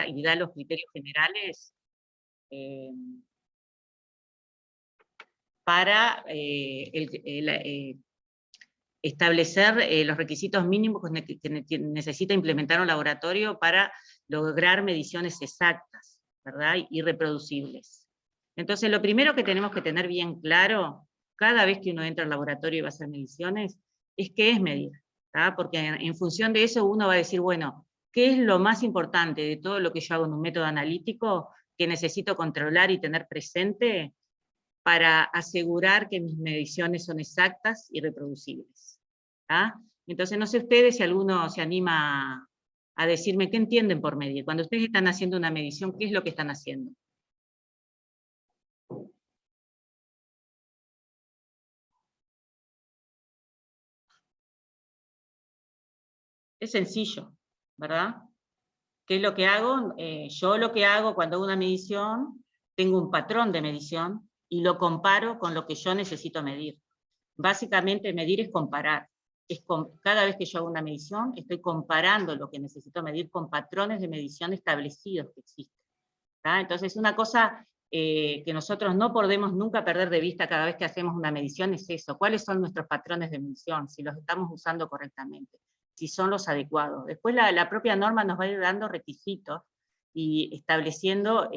y da los criterios generales para establecer los requisitos mínimos que necesita implementar un laboratorio para lograr mediciones exactas, ¿verdad? Y reproducibles. Entonces, lo primero que tenemos que tener bien claro, cada vez que uno entra al laboratorio y va a hacer mediciones, es qué es medir, ¿tá? Porque en función de eso uno va a decir, bueno, ¿qué es lo más importante de todo lo que yo hago en un método analítico que necesito controlar y tener presente para asegurar que mis mediciones son exactas y reproducibles? ¿Tá? Entonces, no sé ustedes si alguno se anima a decirme qué entienden por medir. Cuando ustedes están haciendo una medición, ¿qué es lo que están haciendo? Es sencillo, ¿verdad? ¿Qué es lo que hago? Yo lo que hago cuando hago una medición, tengo un patrón de medición y lo comparo con lo que yo necesito medir. Básicamente medir es comparar. Cada vez que yo hago una medición, estoy comparando lo que necesito medir con patrones de medición establecidos que existen. ¿Tá? Entonces, una cosa que nosotros no podemos nunca perder de vista cada vez que hacemos una medición es eso. ¿Cuáles son nuestros patrones de medición? Si los estamos usando correctamente, si son los adecuados. Después la propia norma nos va a ir dando requisitos y estableciendo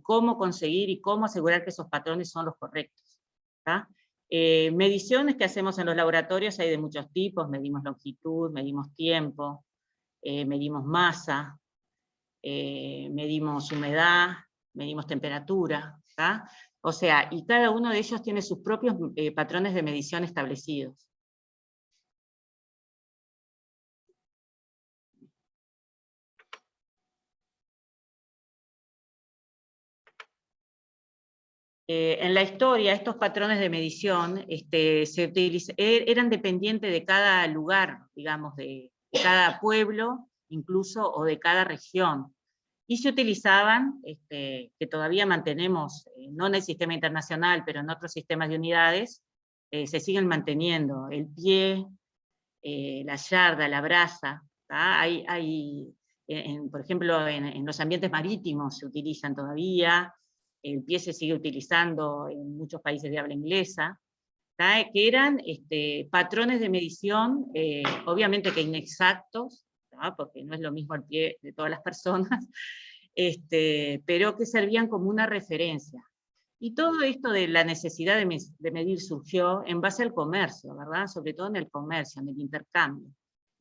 cómo conseguir y cómo asegurar que esos patrones son los correctos. ¿Tá? Mediciones que hacemos en los laboratorios hay de muchos tipos: medimos longitud, medimos tiempo, medimos masa, medimos humedad, medimos temperatura, ¿tá? O sea, y cada uno de ellos tiene sus propios patrones de medición establecidos. En la historia, estos patrones de medición eran dependientes de cada lugar, digamos, de cada pueblo, incluso, o de cada región. Y se utilizaban, que todavía mantenemos, no en el sistema internacional, pero en otros sistemas de unidades, se siguen manteniendo: el pie, la yarda, la braza. Por ejemplo, en los ambientes marítimos se utilizan todavía, el pie se sigue utilizando en muchos países de habla inglesa, ¿tá? Que eran patrones de medición, obviamente que inexactos, ¿tá? Porque no es lo mismo el pie de todas las personas, pero que servían como una referencia. Y todo esto de la necesidad de medir surgió en base al comercio, ¿verdad? Sobre todo en el comercio, en el intercambio.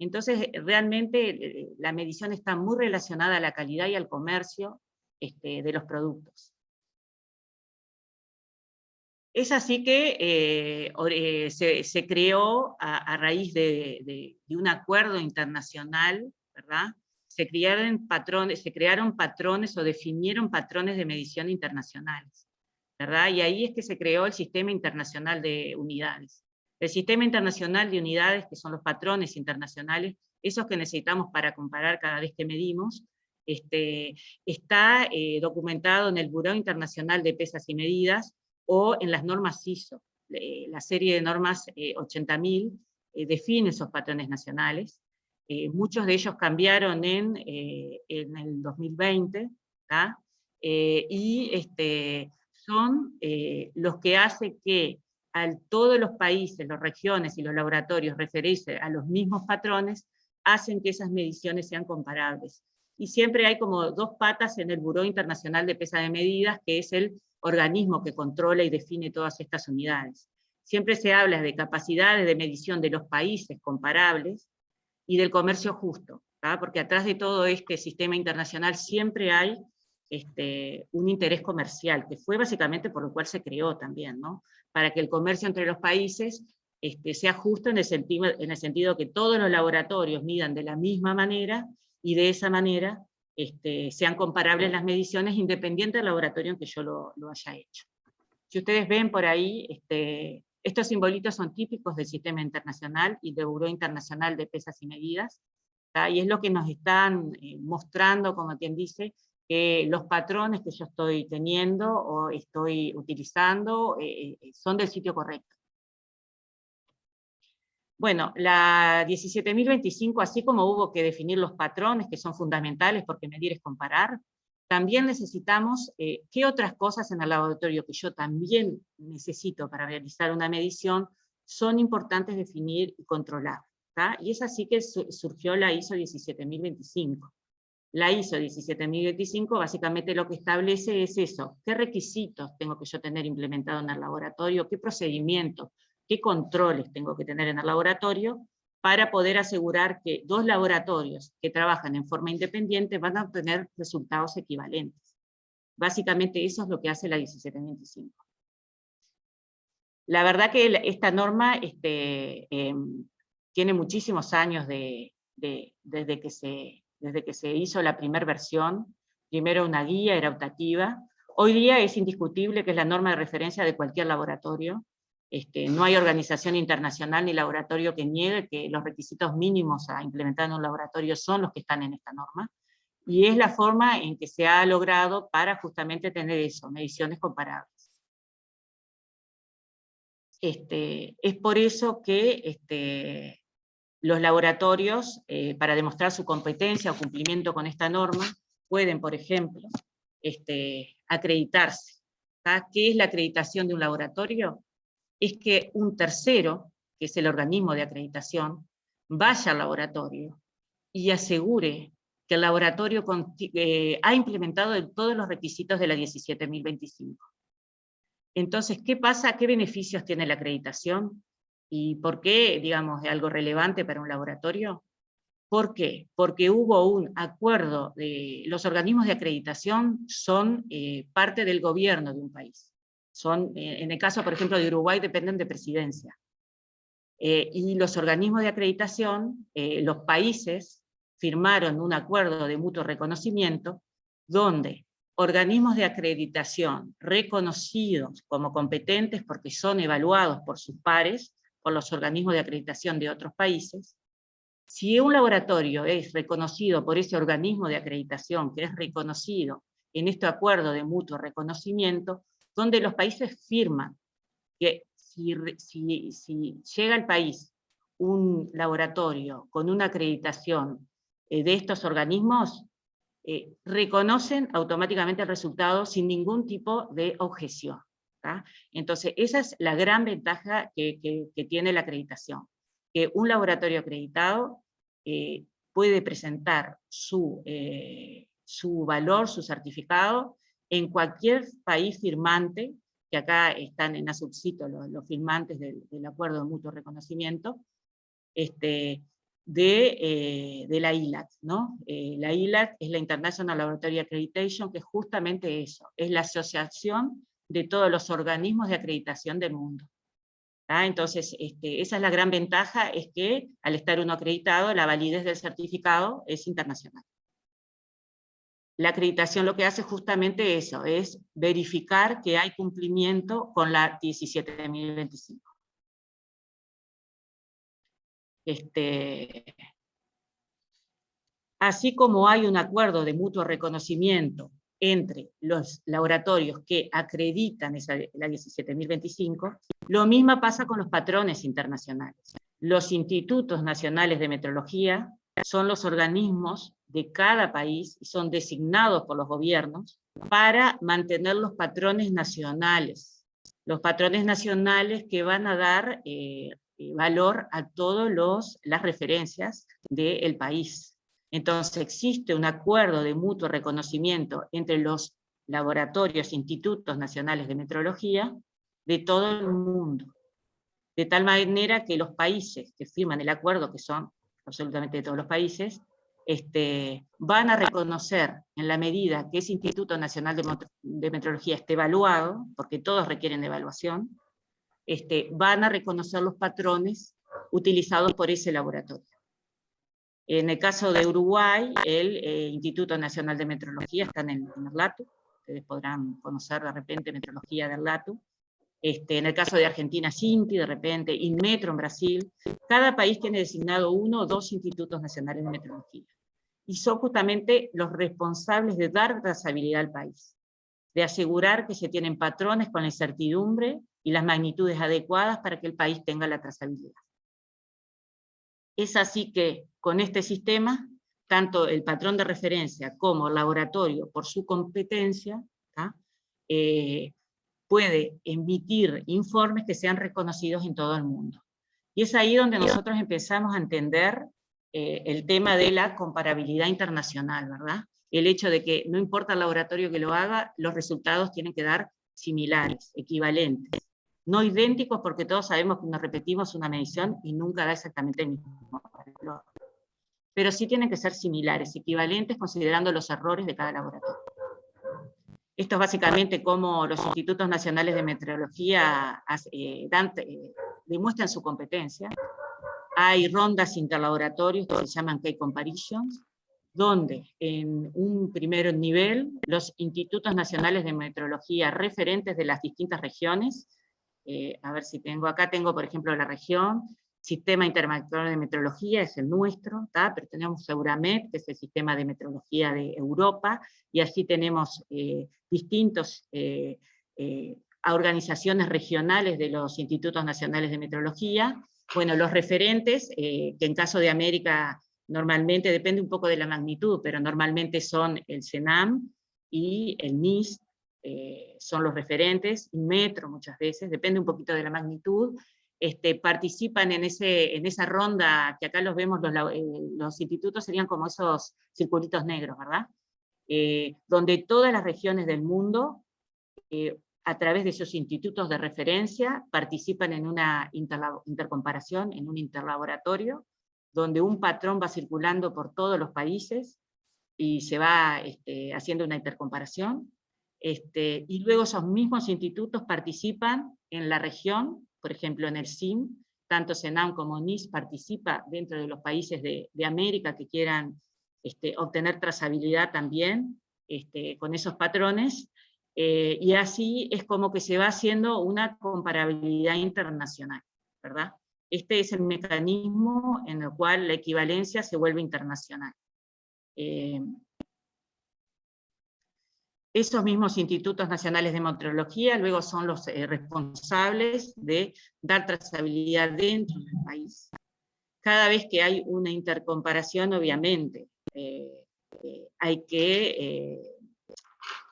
Entonces, realmente la medición está muy relacionada a la calidad y al comercio de los productos. Es así que se creó a raíz de un acuerdo internacional, ¿verdad? Se crearon patrones o definieron patrones de medición internacionales, ¿verdad? Y ahí es que se creó el Sistema Internacional de Unidades. El Sistema Internacional de Unidades, que son los patrones internacionales, esos que necesitamos para comparar cada vez que medimos, está documentado en el Buró Internacional de Pesas y Medidas, o en las normas ISO. La serie de normas 80.000 define esos patrones nacionales. Muchos de ellos cambiaron en el 2020, ¿tá? Y son los que hacen que todos los países, las regiones y los laboratorios referirse a los mismos patrones, hacen que esas mediciones sean comparables. Y siempre hay como dos patas en el Buró Internacional de Pesas y Medidas, que es el organismo que controla y define todas estas unidades. Siempre se habla de capacidades de medición de los países comparables y del comercio justo, ¿tá? Porque atrás de todo este sistema internacional siempre hay un interés comercial, que fue básicamente por lo cual se creó también, ¿no? Para que el comercio entre los países sea justo en el sentido que todos los laboratorios midan de la misma manera, y de esa manera sean comparables las mediciones independiente del laboratorio en que yo lo haya hecho. Si ustedes ven por ahí, estos simbolitos son típicos del sistema internacional y del Buró Internacional de Pesas y Medidas, ¿tá? Y es lo que nos están mostrando, como quien dice, que los patrones que yo estoy teniendo o estoy utilizando son del sitio correcto. Bueno, la 17.025, así como hubo que definir los patrones, que son fundamentales porque medir es comparar, también necesitamos qué otras cosas en el laboratorio que yo también necesito para realizar una medición son importantes definir y controlar. ¿tá? Y es así que surgió la ISO 17.025. La ISO 17.025 básicamente lo que establece es eso, qué requisitos tengo que yo tener implementado en el laboratorio, qué procedimientos, qué controles tengo que tener en el laboratorio para poder asegurar que dos laboratorios que trabajan en forma independiente van a obtener resultados equivalentes. Básicamente eso es lo que hace la 17.025. La verdad que esta norma tiene muchísimos años desde que se hizo la primera versión. Primero una guía, era optativa. Hoy día es indiscutible que es la norma de referencia de cualquier laboratorio. No hay organización internacional ni laboratorio que niegue que los requisitos mínimos a implementar en un laboratorio son los que están en esta norma. Y es la forma en que se ha logrado para justamente tener eso, mediciones comparables. Es por eso que los laboratorios, para demostrar su competencia o cumplimiento con esta norma, pueden, por ejemplo, acreditarse. ¿tá? ¿Qué es la acreditación de un laboratorio? Es que un tercero, que es el organismo de acreditación, vaya al laboratorio y asegure que el laboratorio ha implementado todos los requisitos de la 17.025. Entonces, ¿qué pasa? ¿Qué beneficios tiene la acreditación? ¿Y por qué, digamos, es algo relevante para un laboratorio? ¿Por qué? Porque hubo un acuerdo, los organismos de acreditación son parte del gobierno de un país. En el caso, por ejemplo, de Uruguay, dependen de presidencia. Y los organismos de acreditación, los países, firmaron un acuerdo de mutuo reconocimiento, donde organismos de acreditación reconocidos como competentes porque son evaluados por sus pares, por los organismos de acreditación de otros países. Si un laboratorio es reconocido por ese organismo de acreditación, que es reconocido en este acuerdo de mutuo reconocimiento, donde los países firman que si llega al país un laboratorio con una acreditación de estos organismos, reconocen automáticamente el resultado sin ningún tipo de objeción. ¿tá? Entonces, esa es la gran ventaja que tiene la acreditación, que un laboratorio acreditado puede presentar su valor, su certificado, en cualquier país firmante, que acá están en ASUBCITO los firmantes del acuerdo de mutuo reconocimiento, de la ILAC, ¿no? La ILAC es la International Laboratory Accreditation, que es justamente eso, es la asociación de todos los organismos de acreditación del mundo. ¿tá? Entonces, esa es la gran ventaja, es que al estar uno acreditado, la validez del certificado es internacional. La acreditación lo que hace justamente eso, es verificar que hay cumplimiento con la 17.025. Así como hay un acuerdo de mutuo reconocimiento entre los laboratorios que acreditan la 17.025, lo mismo pasa con los patrones internacionales. Los institutos nacionales de metrología son los organismos de cada país y son designados por los gobiernos para mantener los patrones nacionales. Los patrones nacionales que van a dar valor a todas las referencias del país. Entonces existe un acuerdo de mutuo reconocimiento entre los laboratorios, institutos nacionales de metrología de todo el mundo, de tal manera que los países que firman el acuerdo, que son absolutamente todos los países, van a reconocer en la medida que ese Instituto Nacional de Metrología esté evaluado, porque todos requieren evaluación, van a reconocer los patrones utilizados por ese laboratorio. En el caso de Uruguay, el Instituto Nacional de Metrología está en el LATU, ustedes podrán conocer de repente metrología del LATU. En el caso de Argentina, SINTI, de repente, INMETRO en Brasil. Cada país tiene designado 1 o 2 institutos nacionales de metrología. Y son justamente los responsables de dar trazabilidad al país, de asegurar que se tienen patrones con la incertidumbre y las magnitudes adecuadas para que el país tenga la trazabilidad. Es así que con este sistema, tanto el patrón de referencia como el laboratorio, por su competencia, puede emitir informes que sean reconocidos en todo el mundo. Y es ahí donde nosotros empezamos a entender el tema de la comparabilidad internacional, ¿verdad? El hecho de que no importa el laboratorio que lo haga, los resultados tienen que dar similares, equivalentes. No idénticos, porque todos sabemos que nos repetimos una medición y nunca da exactamente el mismo valor. Pero sí tienen que ser similares, equivalentes, considerando los errores de cada laboratorio. Esto es básicamente cómo los institutos nacionales de metrología demuestran su competencia. Hay rondas interlaboratorios que se llaman Key Comparisons, donde en un primer nivel los institutos nacionales de metrología referentes de las distintas regiones, a ver si tengo, acá tengo por ejemplo la región, Sistema Internacional de Metrología es el nuestro, pero tenemos Euramet, que es el sistema de metrología de Europa, y así tenemos distintos organizaciones regionales de los institutos nacionales de metrología. Bueno, los referentes, que en caso de América normalmente, depende un poco de la magnitud, pero normalmente son el CENAM y el NIST, son los referentes, y Metro muchas veces, depende un poquito de la magnitud, participan en esa ronda, que acá los vemos, los institutos serían como esos circulitos negros, ¿verdad? Donde todas las regiones del mundo, a través de esos institutos de referencia, participan en una intercomparación, en un interlaboratorio, donde un patrón va circulando por todos los países, y se va haciendo una intercomparación, y luego esos mismos institutos participan en la región, por ejemplo en el CIM, tanto CENAM como NIST participa dentro de los países de América que quieran obtener trazabilidad también con esos patrones, y así es como que se va haciendo una comparabilidad internacional, ¿verdad? Este es el mecanismo en el cual la equivalencia se vuelve internacional. Esos mismos institutos nacionales de metrología luego son los responsables de dar trazabilidad dentro del país. Cada vez que hay una intercomparación, obviamente, hay que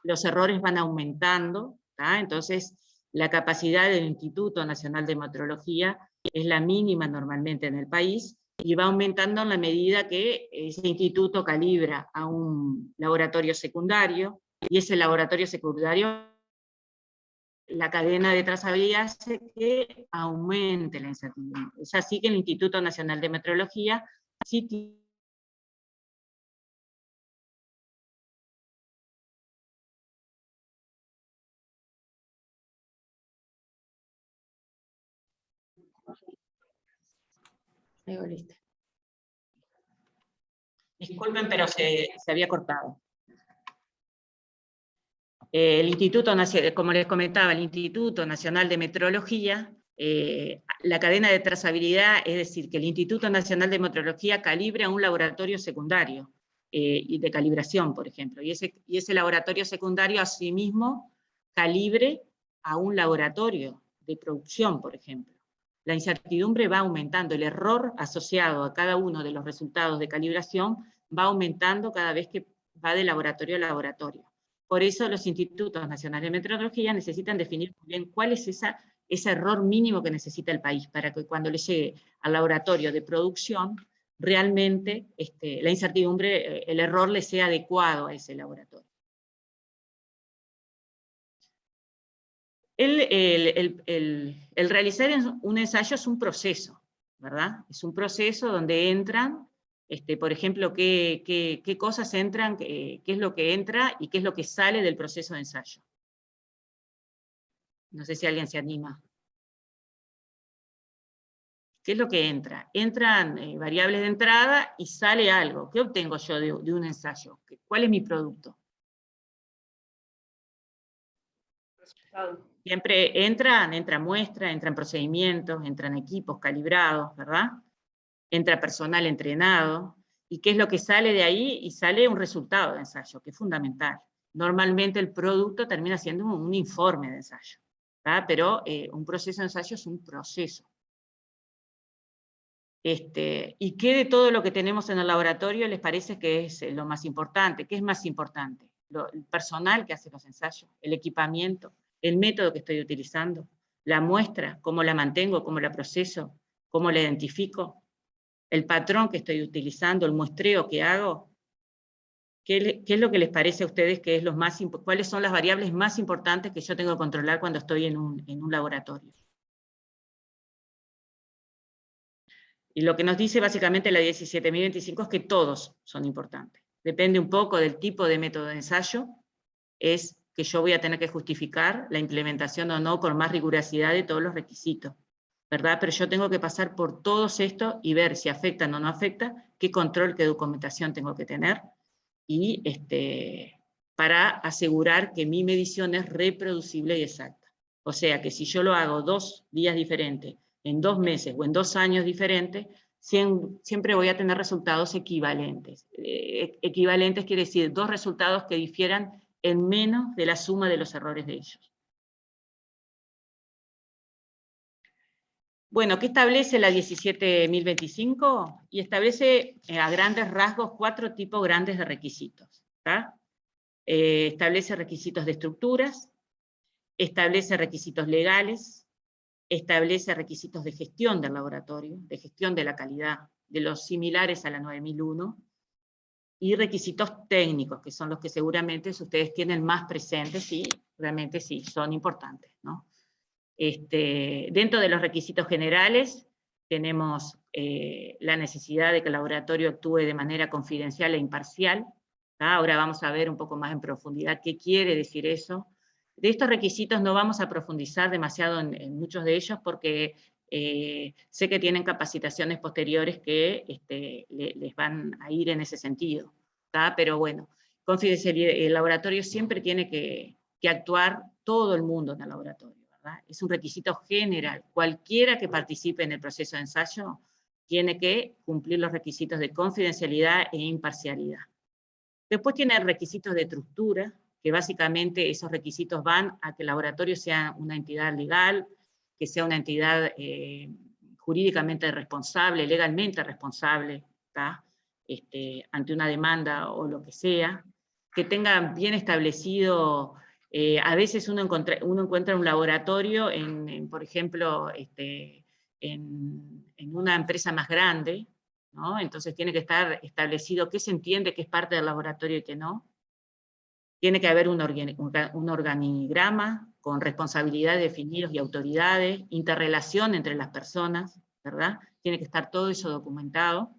los errores van aumentando, entonces la capacidad del Instituto Nacional de Metrología es la mínima normalmente en el país, y va aumentando en la medida que ese instituto calibra a un laboratorio secundario, y ese laboratorio secundario, la cadena de trazabilidad hace que aumente la incertidumbre. Es así que el Instituto Nacional de Metrología sí tiene listo. Disculpen, pero se había cortado. El Instituto Nacional, como les comentaba, el Instituto Nacional de Metrología, la cadena de trazabilidad, es decir, que el Instituto Nacional de Metrología calibra un laboratorio secundario, y de calibración, por ejemplo, y ese laboratorio secundario asimismo calibre a un laboratorio de producción, por ejemplo. La incertidumbre va aumentando, el error asociado a cada uno de los resultados de calibración va aumentando cada vez que va de laboratorio a laboratorio. Por eso los institutos nacionales de metrología necesitan definir muy bien cuál es ese error mínimo que necesita el país, para que cuando le llegue al laboratorio de producción, realmente la incertidumbre, el error le sea adecuado a ese laboratorio. El realizar un ensayo es un proceso, ¿verdad? Es un proceso donde entran, por ejemplo, qué cosas entran, qué es lo que entra y qué es lo que sale del proceso de ensayo. No sé si alguien se anima. ¿Qué es lo que entra? Entran variables de entrada y sale algo. ¿Qué obtengo yo de un ensayo? ¿Cuál es mi producto? Siempre entra muestra, entran procedimientos, entran equipos calibrados, ¿verdad? Entra personal entrenado. ¿Y qué es lo que sale de ahí? Y sale un resultado de ensayo, que es fundamental. Normalmente el producto termina siendo un informe de ensayo, ¿verdad? Pero un proceso de ensayo es un proceso. ¿Y qué de todo lo que tenemos en el laboratorio les parece que es lo más importante? ¿Qué es más importante? El personal que hace los ensayos, el equipamiento, el método que estoy utilizando, la muestra, cómo la mantengo, cómo la proceso, cómo la identifico, el patrón que estoy utilizando, el muestreo que hago. ¿Qué es lo que les parece a ustedes que es cuáles son las variables más importantes que yo tengo que controlar cuando estoy en un laboratorio? Y lo que nos dice básicamente la 17025 es que todos son importantes. Depende un poco del tipo de método de ensayo, es que yo voy a tener que justificar la implementación o no con más rigurosidad de todos los requisitos, ¿verdad? Pero yo tengo que pasar por todos estos y ver si afectan o no afectan, qué control, qué documentación tengo que tener, y para asegurar que mi medición es reproducible y exacta. O sea que si yo lo hago 2 días diferentes, en 2 meses o en 2 años diferentes, siempre voy a tener resultados equivalentes. Equivalentes quiere decir 2 resultados que difieran en menos de la suma de los errores de ellos. Bueno, ¿qué establece la 17025? Y establece a grandes rasgos 4 tipos grandes de requisitos. Establece requisitos de estructuras, establece requisitos legales, establece requisitos de gestión del laboratorio, de gestión de la calidad, de los similares a la 9001, y requisitos técnicos, que son los que seguramente ustedes tienen más presentes y realmente sí, son importantes, ¿no? Dentro de los requisitos generales tenemos la necesidad de que el laboratorio actúe de manera confidencial e imparcial. Ahora vamos a ver un poco más en profundidad qué quiere decir eso. De estos requisitos no vamos a profundizar demasiado en muchos de ellos porque sé que tienen capacitaciones posteriores que les van a ir en ese sentido. Pero bueno, confidencialidad, el laboratorio siempre tiene que actuar todo el mundo en el laboratorio. Es un requisito general. Cualquiera que participe en el proceso de ensayo tiene que cumplir los requisitos de confidencialidad e imparcialidad. Después tiene requisitos de estructura, que básicamente esos requisitos van a que el laboratorio sea una entidad legal, que sea una entidad jurídicamente responsable, legalmente responsable, ante una demanda o lo que sea, que tenga bien establecido. A veces uno encuentra un laboratorio, por ejemplo, en una empresa más grande, ¿no? Entonces tiene que estar establecido qué se entiende que es parte del laboratorio y qué no. Tiene que haber un organigrama con responsabilidades definidos y autoridades, interrelación entre las personas, ¿verdad? Tiene que estar todo eso documentado.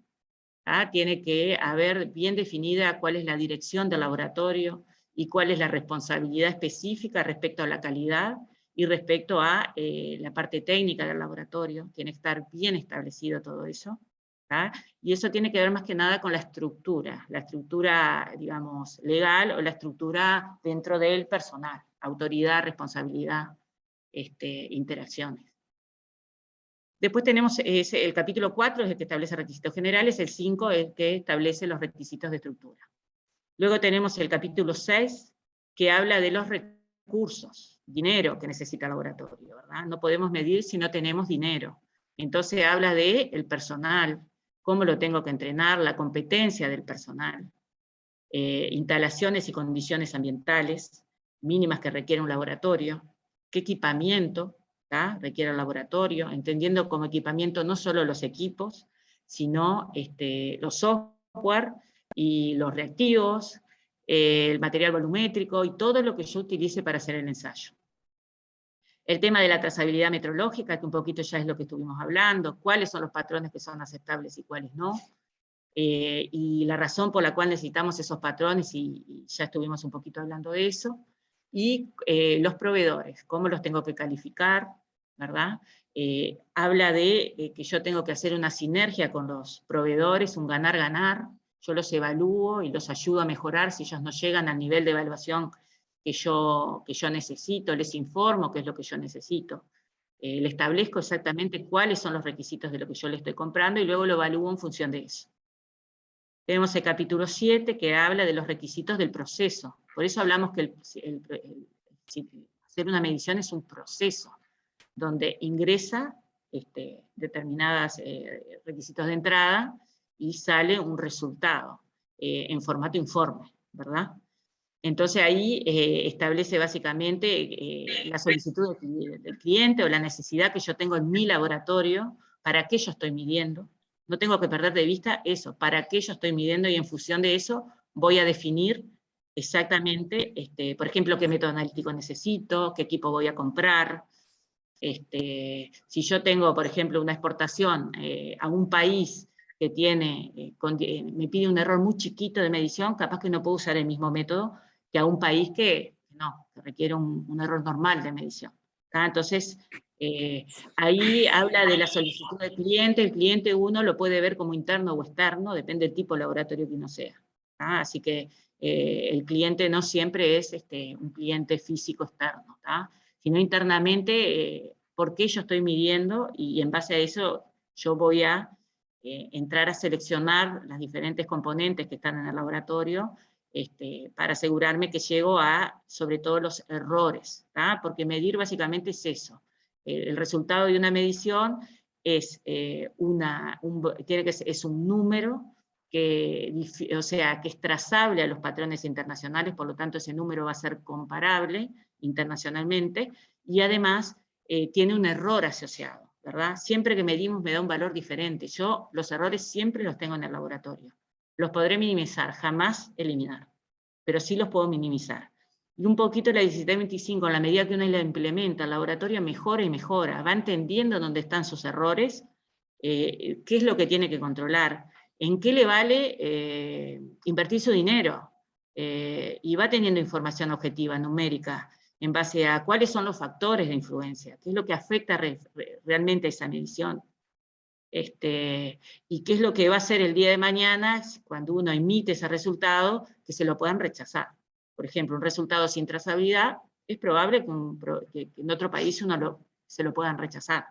Tiene que haber bien definida cuál es la dirección del laboratorio y cuál es la responsabilidad específica respecto a la calidad y respecto a la parte técnica del laboratorio. Tiene que estar bien establecido todo eso. Y eso tiene que ver más que nada con la estructura, digamos, legal o la estructura dentro del personal, autoridad, responsabilidad, interacciones. Después tenemos el capítulo 4, es el que establece requisitos generales, el 5 es el que establece los requisitos de estructura. Luego tenemos el capítulo 6, que habla de los recursos, dinero que necesita el laboratorio, ¿verdad? No podemos medir si no tenemos dinero. Entonces habla del personal, cómo lo tengo que entrenar, la competencia del personal, instalaciones y condiciones ambientales mínimas que requiere un laboratorio, qué equipamiento requiere el laboratorio, entendiendo como equipamiento no solo los equipos, sino los software y los reactivos, el material volumétrico y todo lo que yo utilice para hacer el ensayo. El tema de la trazabilidad metrológica, que un poquito ya es lo que estuvimos hablando, cuáles son los patrones que son aceptables y cuáles no, y la razón por la cual necesitamos esos patrones, y ya estuvimos un poquito hablando de eso, y los proveedores, cómo los tengo que calificar, ¿verdad? Habla de que yo tengo que hacer una sinergia con los proveedores, un ganar-ganar, yo los evalúo y los ayudo a mejorar si ellos no llegan al nivel de evaluación que yo necesito, les informo qué es lo que yo necesito. Le establezco exactamente cuáles son los requisitos de lo que yo le estoy comprando y luego lo evalúo en función de eso. Tenemos el capítulo 7 que habla de los requisitos del proceso. Por eso hablamos que hacer una medición es un proceso, donde ingresa determinados requisitos de entrada, y sale un resultado en formato informe, ¿verdad? Entonces ahí establece básicamente la solicitud del cliente o la necesidad que yo tengo en mi laboratorio, para qué yo estoy midiendo. No tengo que perder de vista eso, para qué yo estoy midiendo, y en función de eso voy a definir exactamente, por ejemplo, qué método analítico necesito, qué equipo voy a comprar. Si yo tengo, por ejemplo, una exportación a un país que tiene, me pide un error muy chiquito de medición, capaz que no puedo usar el mismo método que a un país que requiere un error normal de medición. ¿Tá? Entonces, ahí habla de la solicitud del cliente. El cliente uno lo puede ver como interno o externo, depende del tipo de laboratorio que uno sea. ¿Tá? Así que el cliente no siempre es un cliente físico externo, ¿tá? Sino internamente, por qué yo estoy midiendo, y en base a eso yo voy a entrar a seleccionar las diferentes componentes que están en el laboratorio, para asegurarme que llego a, sobre todo, los errores, ¿tá? Porque medir básicamente es eso. El resultado de una medición es, es un número que, o sea, que es trazable a los patrones internacionales, por lo tanto ese número va a ser comparable internacionalmente, y además tiene un error asociado, ¿verdad? Siempre que medimos me da un valor diferente. Yo los errores siempre los tengo en el laboratorio. Los podré minimizar, jamás eliminar, pero sí los puedo minimizar. Y un poquito la 1725, en la medida que uno la implementa, el laboratorio mejora y mejora, va entendiendo dónde están sus errores, qué es lo que tiene que controlar, en qué le vale invertir su dinero, y va teniendo información objetiva, numérica, en base a cuáles son los factores de influencia, qué es lo que afecta realmente a esa medición. Y qué es lo que va a hacer el día de mañana cuando uno emite ese resultado, que se lo puedan rechazar. Por ejemplo, un resultado sin trazabilidad, es probable que en otro país se lo puedan rechazar.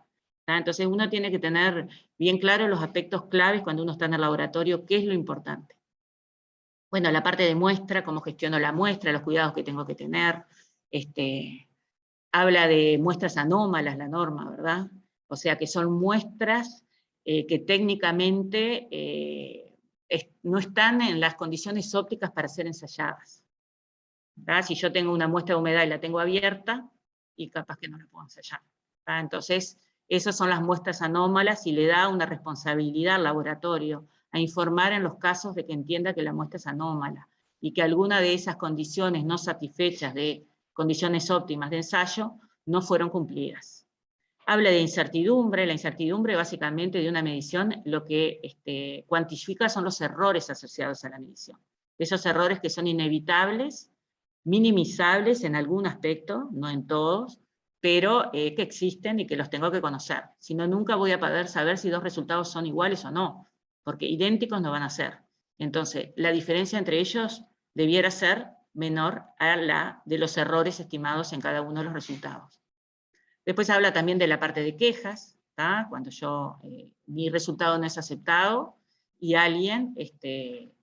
¿Tá? Entonces uno tiene que tener bien claro los aspectos claves cuando uno está en el laboratorio, qué es lo importante. Bueno, la parte de muestra, cómo gestiono la muestra, los cuidados que tengo que tener. Habla de muestras anómalas, la norma, ¿verdad? O sea, que son muestras que técnicamente no están en las condiciones ópticas para ser ensayadas. ¿Tá? Si yo tengo una muestra de humedad y la tengo abierta, y capaz que no la puedo ensayar. ¿Tá? Entonces, esas son las muestras anómalas, y le da una responsabilidad al laboratorio a informar en los casos de que entienda que la muestra es anómala, y que alguna de esas condiciones no satisfechas de condiciones óptimas de ensayo no fueron cumplidas. Habla de incertidumbre. La incertidumbre básicamente de una medición lo que cuantifica son los errores asociados a la medición. Esos errores que son inevitables, minimizables en algún aspecto, no en todos, pero que existen y que los tengo que conocer. Si no, nunca voy a poder saber si dos resultados son iguales o no, porque idénticos no van a ser. Entonces, la diferencia entre ellos debiera ser menor a la de los errores estimados en cada uno de los resultados. Después habla también de la parte de quejas, ¿tá? Cuando mi resultado no es aceptado y alguien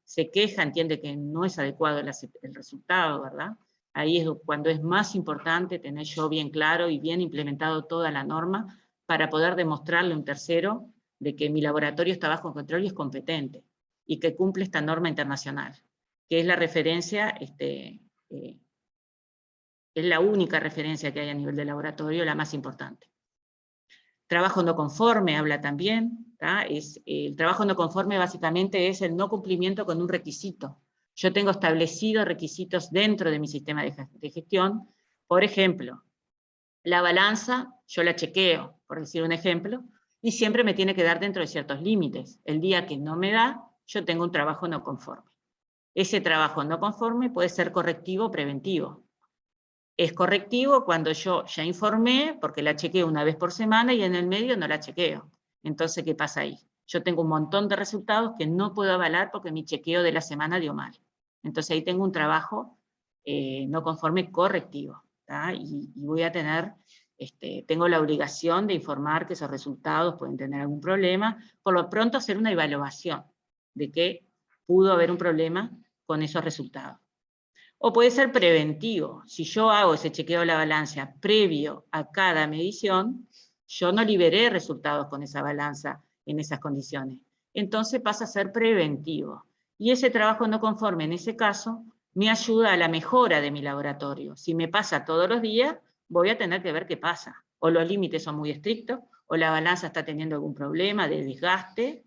se queja, entiende que no es adecuado el resultado, ¿verdad? Ahí es cuando es más importante tener yo bien claro y bien implementado toda la norma para poder demostrarle a un tercero de que mi laboratorio está bajo control y es competente, y que cumple esta norma internacional, que es la referencia, es la única referencia que hay a nivel de laboratorio, la más importante. Trabajo no conforme habla también, ¿tá? El trabajo no conforme básicamente es el no cumplimiento con un requisito. Yo tengo establecidos requisitos dentro de mi sistema de gestión. Por ejemplo, la balanza, yo la chequeo, por decir un ejemplo, y siempre me tiene que dar dentro de ciertos límites. El día que no me da, yo tengo un trabajo no conforme. Ese trabajo no conforme puede ser correctivo o preventivo. Es correctivo cuando yo ya informé, porque la chequeo una vez por semana, y en el medio no la chequeo. Entonces, ¿qué pasa ahí? Yo tengo un montón de resultados que no puedo avalar porque mi chequeo de la semana dio mal. Entonces ahí tengo un trabajo no conforme correctivo, ¿tá? Y voy a tener, tengo la obligación de informar que esos resultados pueden tener algún problema, por lo pronto hacer una evaluación de que pudo haber un problema con esos resultados. O puede ser preventivo. Si yo hago ese chequeo de la balanza previo a cada medición, yo no liberé resultados con esa balanza en esas condiciones. Entonces pasa a ser preventivo. Y ese trabajo no conforme, en ese caso, me ayuda a la mejora de mi laboratorio. Si me pasa todos los días, voy a tener que ver qué pasa. O los límites son muy estrictos, o la balanza está teniendo algún problema de desgaste,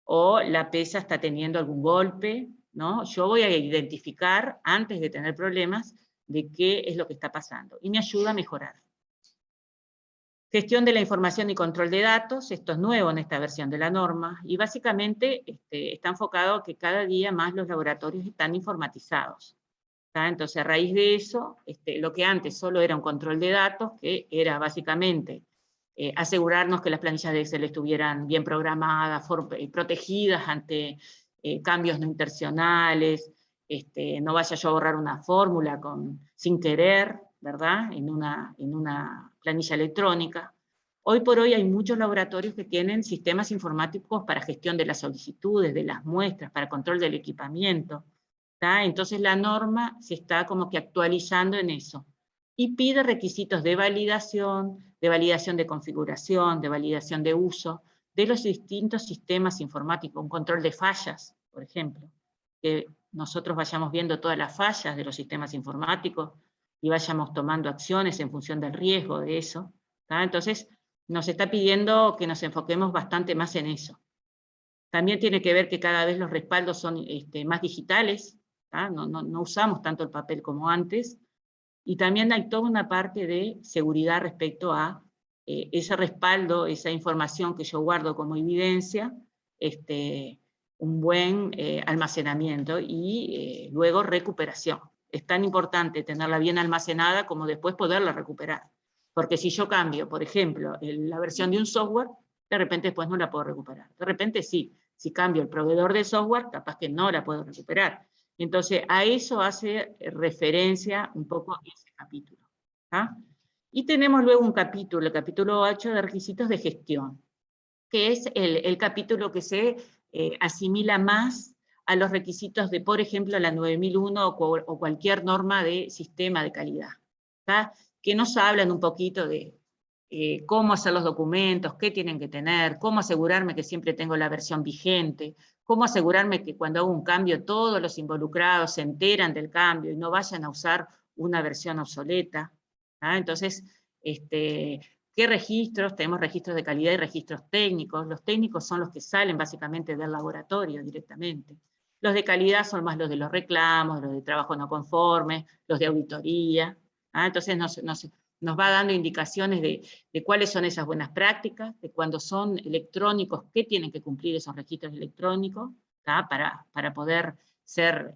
o la pesa está teniendo algún golpe, ¿no? Yo voy a identificar, antes de tener problemas, de qué es lo que está pasando. Y me ayuda a mejorar. Gestión de la información y control de datos, esto es nuevo en esta versión de la norma, y básicamente está enfocado a que cada día más los laboratorios están informatizados. ¿Tá? Entonces, a raíz de eso, lo que antes solo era un control de datos, que era básicamente asegurarnos que las planillas de Excel estuvieran bien programadas, protegidas ante cambios no intencionales, no vaya yo a borrar una fórmula sin querer, ¿verdad? En una planilla electrónica. Hoy por hoy hay muchos laboratorios que tienen sistemas informáticos para gestión de las solicitudes, de las muestras, para control del equipamiento. ¿Tá? Entonces la norma se está como que actualizando en eso. Y pide requisitos de validación de configuración, de validación de uso, de los distintos sistemas informáticos, un control de fallas, por ejemplo, que nosotros vayamos viendo todas las fallas de los sistemas informáticos y vayamos tomando acciones en función del riesgo de eso. ¿Tá? Entonces, nos está pidiendo que nos enfoquemos bastante más en eso. También tiene que ver que cada vez los respaldos son más digitales, no usamos tanto el papel como antes, y también hay toda una parte de seguridad respecto a ese respaldo, esa información que yo guardo como evidencia, un buen almacenamiento y luego recuperación. Es tan importante tenerla bien almacenada como después poderla recuperar. Porque si yo cambio, por ejemplo, la versión de un software, de repente después no la puedo recuperar. De repente sí, si cambio el proveedor de software, capaz que no la puedo recuperar. Entonces, a eso hace referencia un poco ese capítulo. ¿Ah? Y tenemos luego un capítulo, el capítulo 8 de requisitos de gestión, que es el capítulo que se asimila más a los requisitos de, por ejemplo, la 9001 o cualquier norma de sistema de calidad. ¿Tá? Que nos hablan un poquito de cómo hacer los documentos, qué tienen que tener, cómo asegurarme que siempre tengo la versión vigente, cómo asegurarme que cuando hago un cambio todos los involucrados se enteran del cambio y no vayan a usar una versión obsoleta. ¿Ah? Entonces, ¿qué registros? Tenemos registros de calidad y registros técnicos. Los técnicos son los que salen básicamente del laboratorio directamente. Los de calidad son más los de los reclamos, los de trabajo no conforme, los de auditoría. ¿Ah? Entonces nos va dando indicaciones de cuáles son esas buenas prácticas, de cuando son electrónicos, qué tienen que cumplir esos registros electrónicos, para poder ser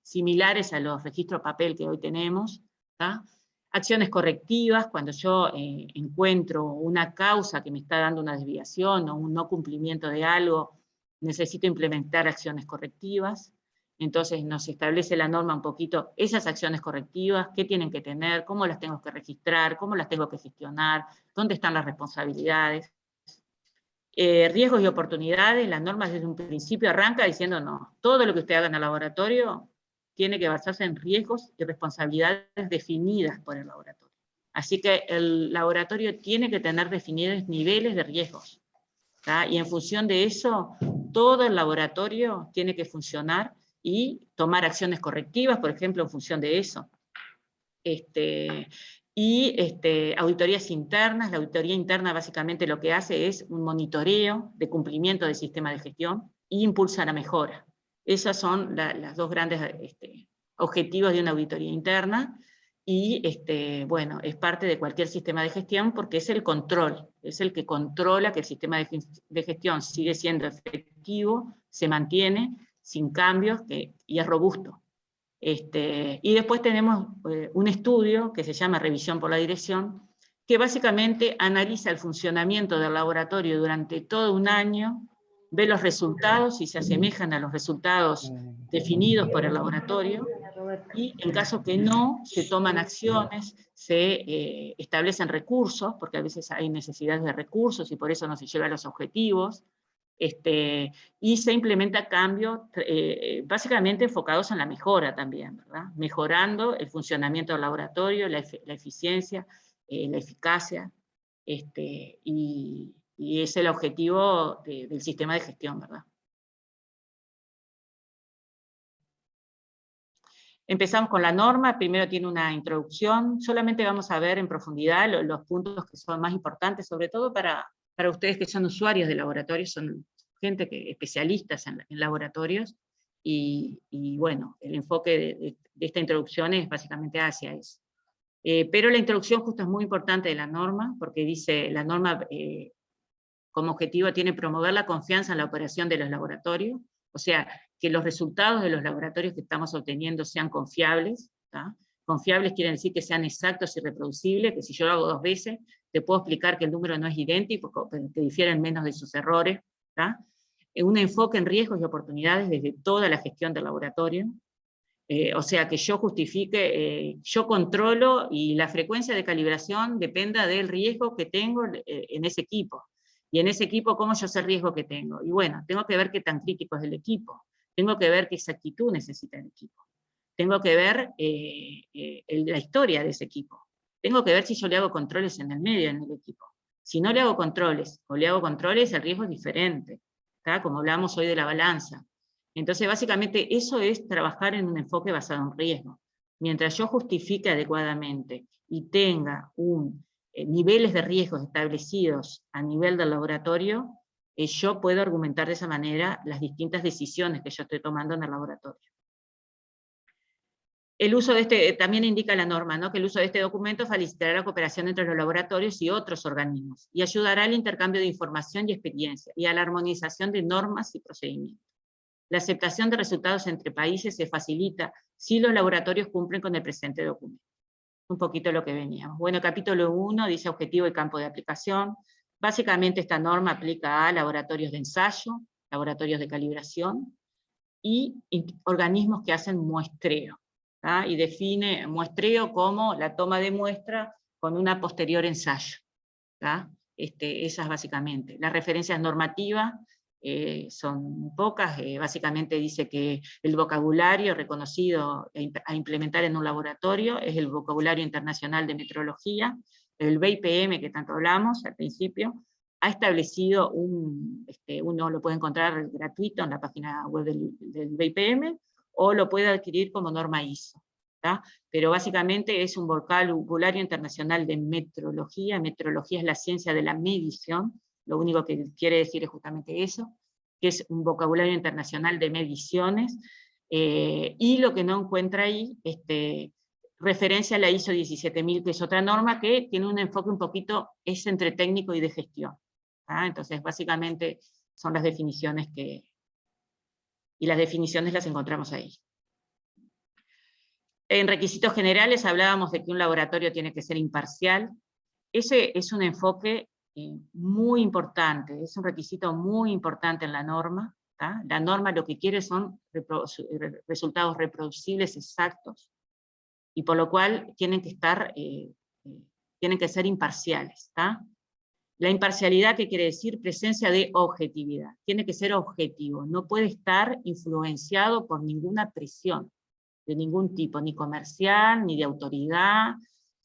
similares a los registros papel que hoy tenemos. ¿Tá? Acciones correctivas, cuando yo encuentro una causa que me está dando una desviación o un no cumplimiento de algo, necesito implementar acciones correctivas. Entonces nos establece la norma un poquito esas acciones correctivas, qué tienen que tener, cómo las tengo que registrar, cómo las tengo que gestionar, dónde están las responsabilidades. Riesgos y oportunidades, la norma desde un principio arranca diciendo no, todo lo que usted haga en el laboratorio tiene que basarse en riesgos y responsabilidades definidas por el laboratorio. Así que el laboratorio tiene que tener definidos niveles de riesgos. ¿Tá? Y en función de eso, todo el laboratorio tiene que funcionar y tomar acciones correctivas, por ejemplo, en función de eso. Auditorías internas. La auditoría interna básicamente lo que hace es un monitoreo de cumplimiento del sistema de gestión e impulsa la mejora. Esos son los dos grandes objetivos de una auditoría interna y bueno, es parte de cualquier sistema de gestión porque es el control, es el que controla que el sistema de gestión sigue siendo efectivo, se mantiene sin cambios y es robusto. Y después tenemos un estudio que se llama Revisión por la Dirección, que básicamente analiza el funcionamiento del laboratorio durante todo un año, ve los resultados si se asemejan a los resultados definidos por el laboratorio, y en caso que no, se toman acciones, se establecen recursos, porque a veces hay necesidades de recursos y por eso no se llega a los objetivos, y se implementa cambios básicamente enfocados en la mejora también, ¿verdad? Mejorando el funcionamiento del laboratorio, la eficiencia, la eficacia. y es el objetivo del sistema de gestión, ¿verdad? Empezamos con la norma, primero tiene una introducción, solamente vamos a ver en profundidad los puntos que son más importantes, sobre todo para ustedes que son usuarios de laboratorios, son gente especialistas en laboratorios, y bueno, el enfoque de esta introducción es básicamente hacia eso. Pero la introducción justo es muy importante de la norma, porque dice, la norma como objetivo tiene promover la confianza en la operación de los laboratorios, o sea, que los resultados de los laboratorios que estamos obteniendo sean confiables, ¿tá? Confiables quiere decir que sean exactos y reproducibles, que si yo lo hago 2 veces, te puedo explicar que el número no es idéntico, que difieren menos de sus errores, ¿tá? Un enfoque en riesgos y oportunidades desde toda la gestión del laboratorio, o sea, que yo justifique, yo controlo y la frecuencia de calibración dependa del riesgo que tengo en ese equipo. Y en ese equipo, ¿cómo yo sé el riesgo que tengo? Y bueno, tengo que ver qué tan crítico es el equipo, tengo que ver qué exactitud necesita el equipo, tengo que ver la historia de ese equipo, tengo que ver si yo le hago controles en el medio, en el equipo. Si no le hago controles, o le hago controles, el riesgo es diferente, ¿tá? Como hablamos hoy de la balanza. Entonces, básicamente, eso es trabajar en un enfoque basado en riesgo. Mientras yo justifique adecuadamente y tenga niveles de riesgos establecidos a nivel del laboratorio, yo puedo argumentar de esa manera las distintas decisiones que yo estoy tomando en el laboratorio. El uso de también indica la norma, ¿no? Que el uso de este documento facilitará la cooperación entre los laboratorios y otros organismos, y ayudará al intercambio de información y experiencia, y a la armonización de normas y procedimientos. La aceptación de resultados entre países se facilita si los laboratorios cumplen con el presente documento. Un poquito lo que veníamos. Bueno, capítulo 1 dice objetivo y campo de aplicación. Básicamente esta norma aplica a laboratorios de ensayo, laboratorios de calibración y organismos que hacen muestreo, ¿tá? Y define muestreo como la toma de muestra con una posterior ensayo, ¿tá? Esas básicamente. Las referencias normativas son pocas, básicamente dice que el vocabulario reconocido a implementar en un laboratorio es el vocabulario internacional de metrología, el BIPM que tanto hablamos al principio, ha establecido uno lo puede encontrar gratuito en la página web del BIPM, o lo puede adquirir como norma ISO. ¿tá? Pero básicamente es un vocabulario internacional de metrología. Metrología es la ciencia de la medición, lo único que quiere decir es justamente eso, que es un vocabulario internacional de mediciones, y lo que no encuentra ahí, referencia a la ISO 17000, que es otra norma que tiene un enfoque un poquito, es entre técnico y de gestión. Entonces, básicamente, son las definiciones y las definiciones las encontramos ahí. En requisitos generales hablábamos de que un laboratorio tiene que ser imparcial. Ese es un enfoque muy importante, es un requisito muy importante en la norma. ¿tá? La norma lo que quiere son resultados reproducibles exactos, y por lo cual tienen que ser imparciales. ¿tá? La imparcialidad, ¿qué quiere decir? Presencia de objetividad. Tiene que ser objetivo, no puede estar influenciado por ninguna presión de ningún tipo, ni comercial, ni de autoridad,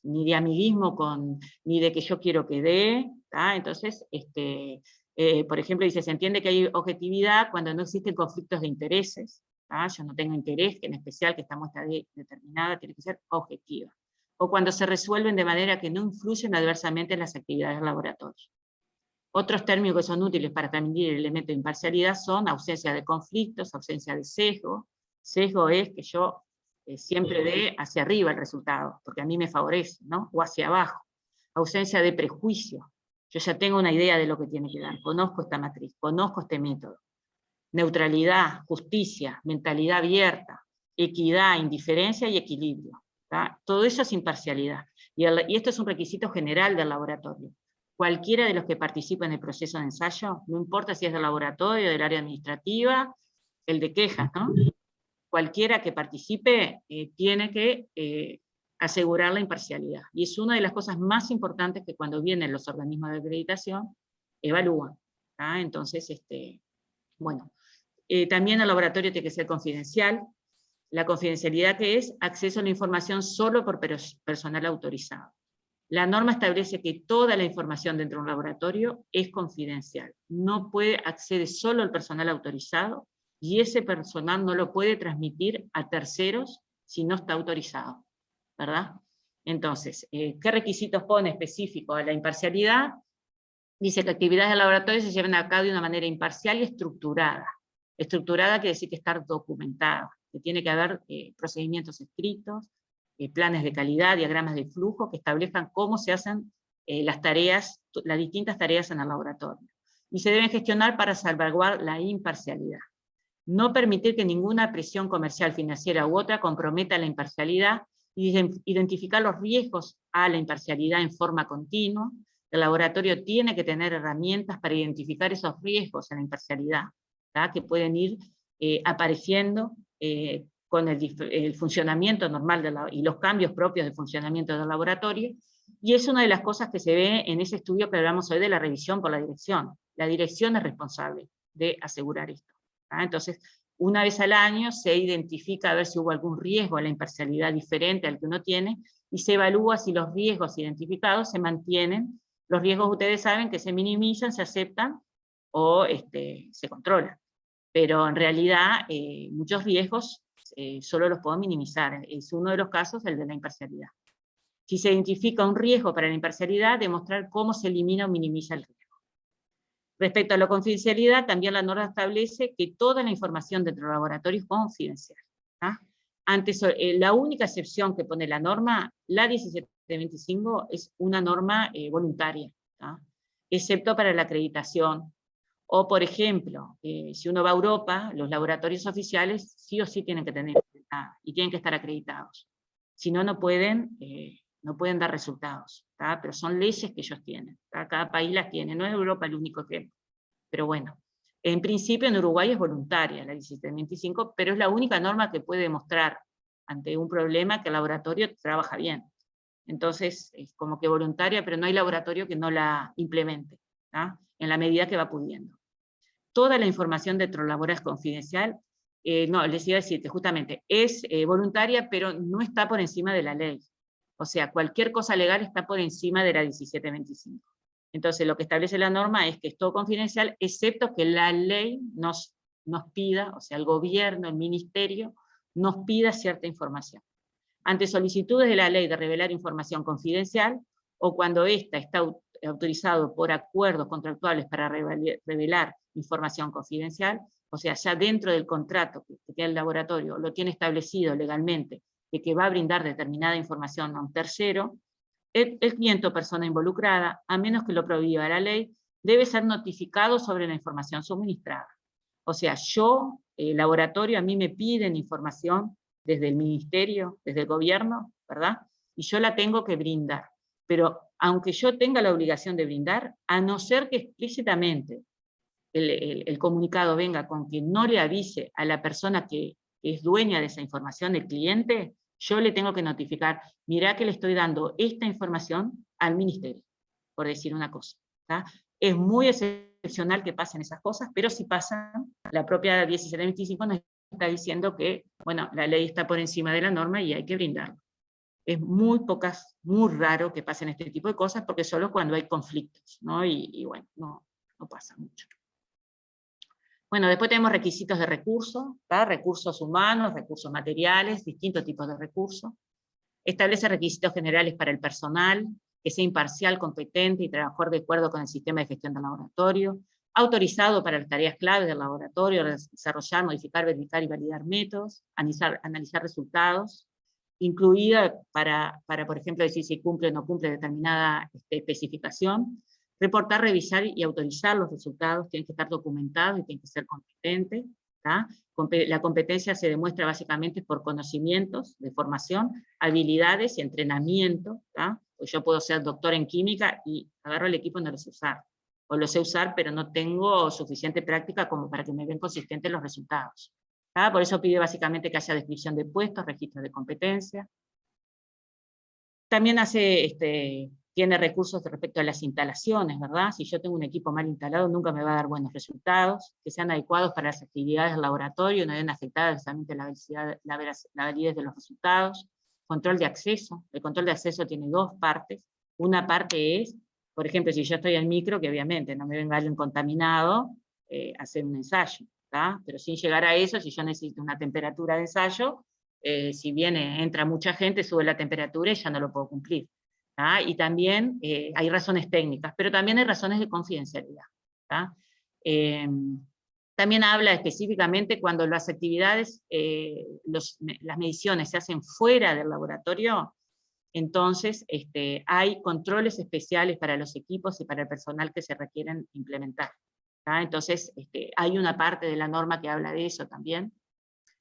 ni de amiguismo, ni de que yo quiero que dé. Entonces, por ejemplo, dice, se entiende que hay objetividad cuando no existen conflictos de intereses. Yo no tengo interés, en especial que esta muestra determinada tiene que ser objetiva. O cuando se resuelven de manera que no influyen adversamente en las actividades del laboratorio. Otros términos que son útiles para medir el elemento de imparcialidad son ausencia de conflictos, ausencia de sesgo. Sesgo es que yo siempre dé hacia arriba el resultado, porque a mí me favorece, ¿no? O hacia abajo. Ausencia de prejuicio. Yo ya tengo una idea de lo que tiene que dar, conozco esta matriz, conozco este método. Neutralidad, justicia, mentalidad abierta, equidad, indiferencia y equilibrio. ¿tá? Todo eso es imparcialidad. Y esto es un requisito general del laboratorio. Cualquiera de los que participa en el proceso de ensayo, no importa si es del laboratorio, del área administrativa, el de quejas, ¿no? Cualquiera que participe tiene que asegurar la imparcialidad. Y es una de las cosas más importantes que cuando vienen los organismos de acreditación evalúan. ¿tá? Entonces, bueno, también el laboratorio tiene que ser confidencial. La confidencialidad, que es acceso a la información solo por personal autorizado. La norma establece que toda la información dentro de un laboratorio es confidencial. No puede acceder solo el personal autorizado, y ese personal no lo puede transmitir a terceros si no está autorizado, ¿verdad? Entonces, ¿qué requisitos pone específico a la imparcialidad? Dice que actividades del laboratorio se lleven a cabo de una manera imparcial y estructurada. Estructurada quiere decir que estar documentada, que tiene que haber procedimientos escritos, planes de calidad, diagramas de flujo que establezcan cómo se hacen las tareas, las distintas tareas en el laboratorio. Y se deben gestionar para salvaguardar la imparcialidad. No permitir que ninguna presión comercial, financiera u otra comprometa la imparcialidad, y identificar los riesgos a la imparcialidad en forma continua. El laboratorio tiene que tener herramientas para identificar esos riesgos a la imparcialidad, ¿tá? Que pueden ir apareciendo con el funcionamiento normal y los cambios propios del funcionamiento del laboratorio, y es una de las cosas que se ve en ese estudio que hablamos hoy de la revisión por la dirección. La dirección es responsable de asegurar esto. Entonces, una vez al año se identifica a ver si hubo algún riesgo a la imparcialidad diferente al que uno tiene, y se evalúa si los riesgos identificados se mantienen. Los riesgos ustedes saben que se minimizan, se aceptan o se controlan. Pero en realidad muchos riesgos solo los puedo minimizar. Es uno de los casos el de la imparcialidad. Si se identifica un riesgo para la imparcialidad, demostrar cómo se elimina o minimiza el riesgo. Respecto a la confidencialidad, también la norma establece que toda la información dentro del laboratorio es confidencial. Antes, la única excepción que pone la norma, la 1725, es una norma voluntaria, excepto para la acreditación. O, por ejemplo, si uno va a Europa, los laboratorios oficiales sí o sí tienen que tener y tienen que estar acreditados. Si no, no pueden dar resultados, pero son leyes que ellos tienen. Cada país las tiene, no es Europa el único ejemplo. Pero bueno, en principio en Uruguay es voluntaria la 1725, pero es la única norma que puede demostrar ante un problema que el laboratorio trabaja bien. Entonces es como que voluntaria, pero no hay laboratorio que no la implemente, en la medida que va pudiendo. Toda la información dentro del laboratorio es confidencial. No, les iba a decir que justamente es voluntaria, pero no está por encima de la ley. O sea, cualquier cosa legal está por encima de la 1725. Entonces, lo que establece la norma es que es todo confidencial, excepto que la ley nos pida, o sea, el gobierno, el ministerio, nos pida cierta información. Ante solicitudes de la ley de revelar información confidencial, o cuando ésta está autorizado por acuerdos contractuales para revelar información confidencial, o sea, ya dentro del contrato que tiene el laboratorio, lo tiene establecido legalmente, de que va a brindar determinada información a un tercero, el cliente o persona involucrada, a menos que lo prohíba la ley, debe ser notificado sobre la información suministrada. O sea, yo, el laboratorio, a mí me piden información desde el ministerio, desde el gobierno, ¿verdad? Y yo la tengo que brindar. Pero aunque yo tenga la obligación de brindar, a no ser que explícitamente el comunicado venga con que no le avise a la persona que es dueña de esa información, el cliente, yo le tengo que notificar, mirá que le estoy dando esta información al ministerio, por decir una cosa. Es muy excepcional que pasen esas cosas, pero si pasan, la propia 1725 nos está diciendo que, bueno, la ley está por encima de la norma y hay que brindarlo. Es muy raro que pasen este tipo de cosas, porque solo cuando hay conflictos, ¿no? Y bueno, no pasa mucho. Bueno, después tenemos requisitos de recursos, recursos humanos, recursos materiales, distintos tipos de recursos. Establece requisitos generales para el personal, que sea imparcial, competente y trabajador de acuerdo con el sistema de gestión del laboratorio, autorizado para las tareas claves del laboratorio, desarrollar, modificar, verificar y validar métodos, analizar resultados, incluida para, por ejemplo, decir si cumple o no cumple determinada especificación. Reportar, revisar y autorizar los resultados, tienen que estar documentados y tienen que ser competentes. La competencia se demuestra básicamente por conocimientos de formación, habilidades y entrenamiento. Pues yo puedo ser doctor en química y agarro el equipo y no lo sé usar. O lo sé usar, pero no tengo suficiente práctica como para que me den consistentes los resultados. Por eso pide básicamente que haya descripción de puestos, registros de competencia. También tiene recursos respecto a las instalaciones, ¿verdad? Si yo tengo un equipo mal instalado, nunca me va a dar buenos resultados, que sean adecuados para las actividades del laboratorio, no deben afectar precisamente la validez de los resultados. Control de acceso. El control de acceso tiene dos partes. Una parte es, por ejemplo, si yo estoy en micro, que obviamente no me venga alguien contaminado, hacer un ensayo, ¿tá? Pero sin llegar a eso, si yo necesito una temperatura de ensayo, si entra mucha gente, sube la temperatura y ya no lo puedo cumplir. ¿Tá? Y también hay razones técnicas, pero también hay razones de confidencialidad. ¿Tá? También habla específicamente cuando las actividades, las mediciones se hacen fuera del laboratorio, entonces hay controles especiales para los equipos y para el personal que se requieren implementar. ¿Tá? Entonces hay una parte de la norma que habla de eso también.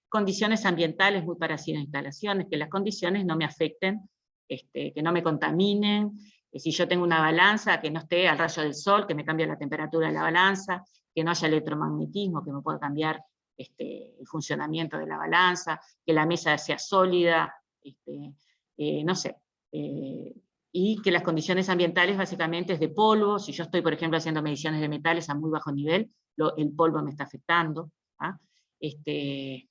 Condiciones ambientales muy parecidas a instalaciones, que las condiciones no me afecten, que no me contaminen, si yo tengo una balanza, que no esté al rayo del sol, que me cambie la temperatura de la balanza, que no haya electromagnetismo, que me pueda cambiar el funcionamiento de la balanza, que la mesa sea sólida, no sé, y que las condiciones ambientales básicamente es de polvo. Si yo estoy, por ejemplo, haciendo mediciones de metales a muy bajo nivel, el polvo me está afectando. ¿Ah? Hay